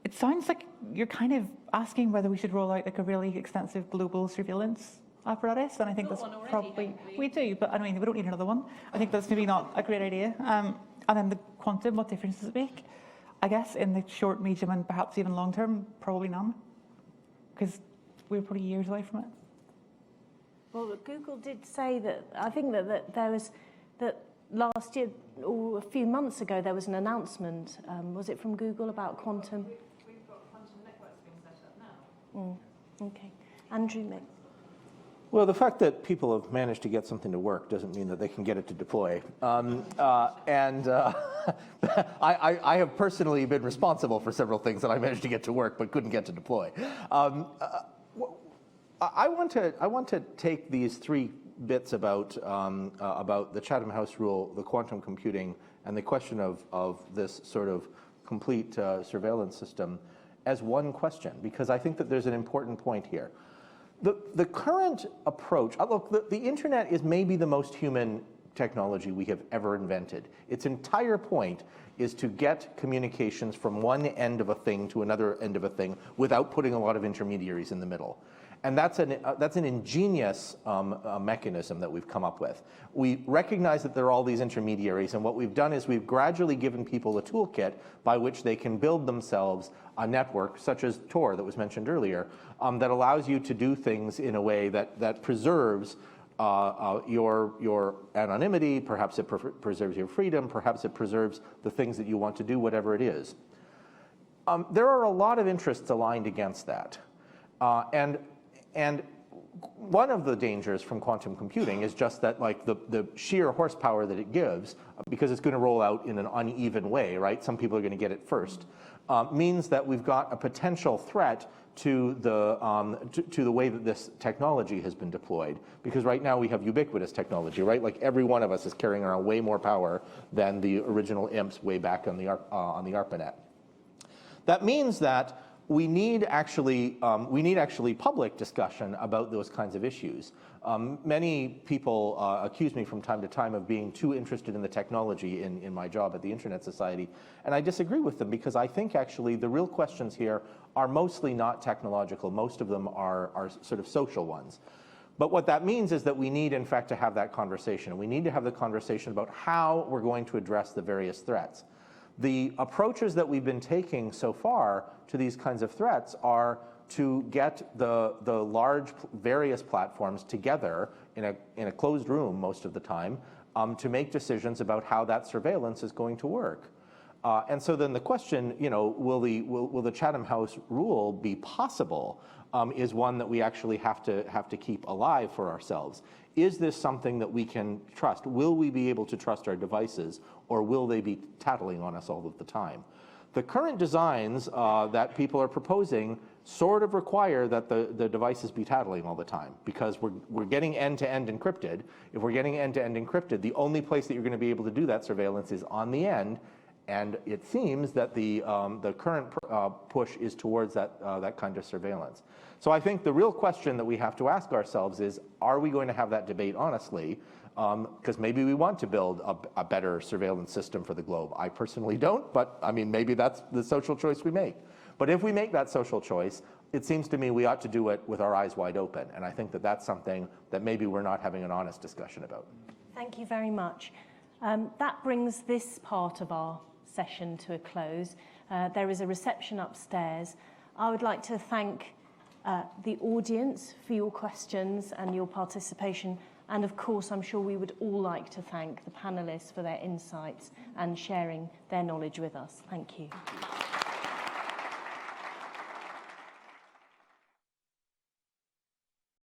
S3: it sounds like you're kind of asking whether we should roll out like a really extensive global surveillance apparatus, and I think that's probably we do, but I mean we don't need another one. I think that's maybe not a great idea. And then the quantum, what difference does it make? I guess in the short, medium, and perhaps even long term, probably none, because we're probably years away from it.
S1: Well, Google did say that. I think that there was that last year or a few months ago there was an announcement. Was it from Google about quantum?
S14: We've got quantum networks being set up now.
S1: Okay, Andrew.
S2: Well, the fact that people have managed to get something to work doesn't mean that they can get it to deploy. I have personally been responsible for several things that I managed to get to work but couldn't get to deploy. I want to take these three bits about the Chatham House rule, the quantum computing, and the question of this sort of complete surveillance system as one question, because I think that there's an important point here. The current approach, look, the internet is maybe the most human technology we have ever invented. Its entire point is to get communications from one end of a thing to another end of a thing without putting a lot of intermediaries in the middle. And that's an ingenious mechanism that we've come up with. We recognize that there are all these intermediaries, and what we've done is we've gradually given people a toolkit by which they can build themselves a network, such as Tor that was mentioned earlier, that allows you to do things in a way that preserves your anonymity, perhaps it preserves your freedom, perhaps it preserves the things that you want to do, whatever it is. There are a lot of interests aligned against that. And one of the dangers from quantum computing is just that like the sheer horsepower that it gives, because it's going to roll out in an uneven way, right? Some people are going to get it first, means that we've got a potential threat to the way that this technology has been deployed. Because right now we have ubiquitous technology, right? Like every one of us is carrying around way more power than the original imps way back on the ARPANET. That means that we need actually public discussion about those kinds of issues. Many people accuse me from time to time of being too interested in the technology in my job at the Internet Society, and I disagree with them because I think actually the real questions here are mostly not technological. Most of them are sort of social ones. But what that means is that we need, in fact, to have that conversation. We need to have the conversation about how we're going to address the various threats. The approaches that we've been taking so far to these kinds of threats are to get the large various platforms together in a closed room most of the time to make decisions about how that surveillance is going to work. And so then the question, you know, will the Chatham House rule be possible, is one that we actually have to keep alive for ourselves. Is this something that we can trust? Will we be able to trust our devices, or will they be tattling on us all of the time? The current designs that people are proposing sort of require that the devices be tattling all the time, because we're getting end-to-end encrypted. If we're getting end-to-end encrypted, the only place that you're going to be able to do that surveillance is on the end. And it seems that the current push is towards that kind of surveillance. So I think the real question that we have to ask ourselves is, are we going to have that debate honestly? Because maybe we want to build a better surveillance system for the globe. I personally don't, but I mean, maybe that's the social choice we make. But if we make that social choice, it seems to me we ought to do it with our eyes wide open. And I think that that's something that maybe we're not having an honest discussion about.
S1: Thank you very much. That brings this part of our session to a close. There is a reception upstairs. I would like to thank the audience for your questions and your participation. And of course, I'm sure we would all like to thank the panelists for their insights and sharing their knowledge with us. Thank you.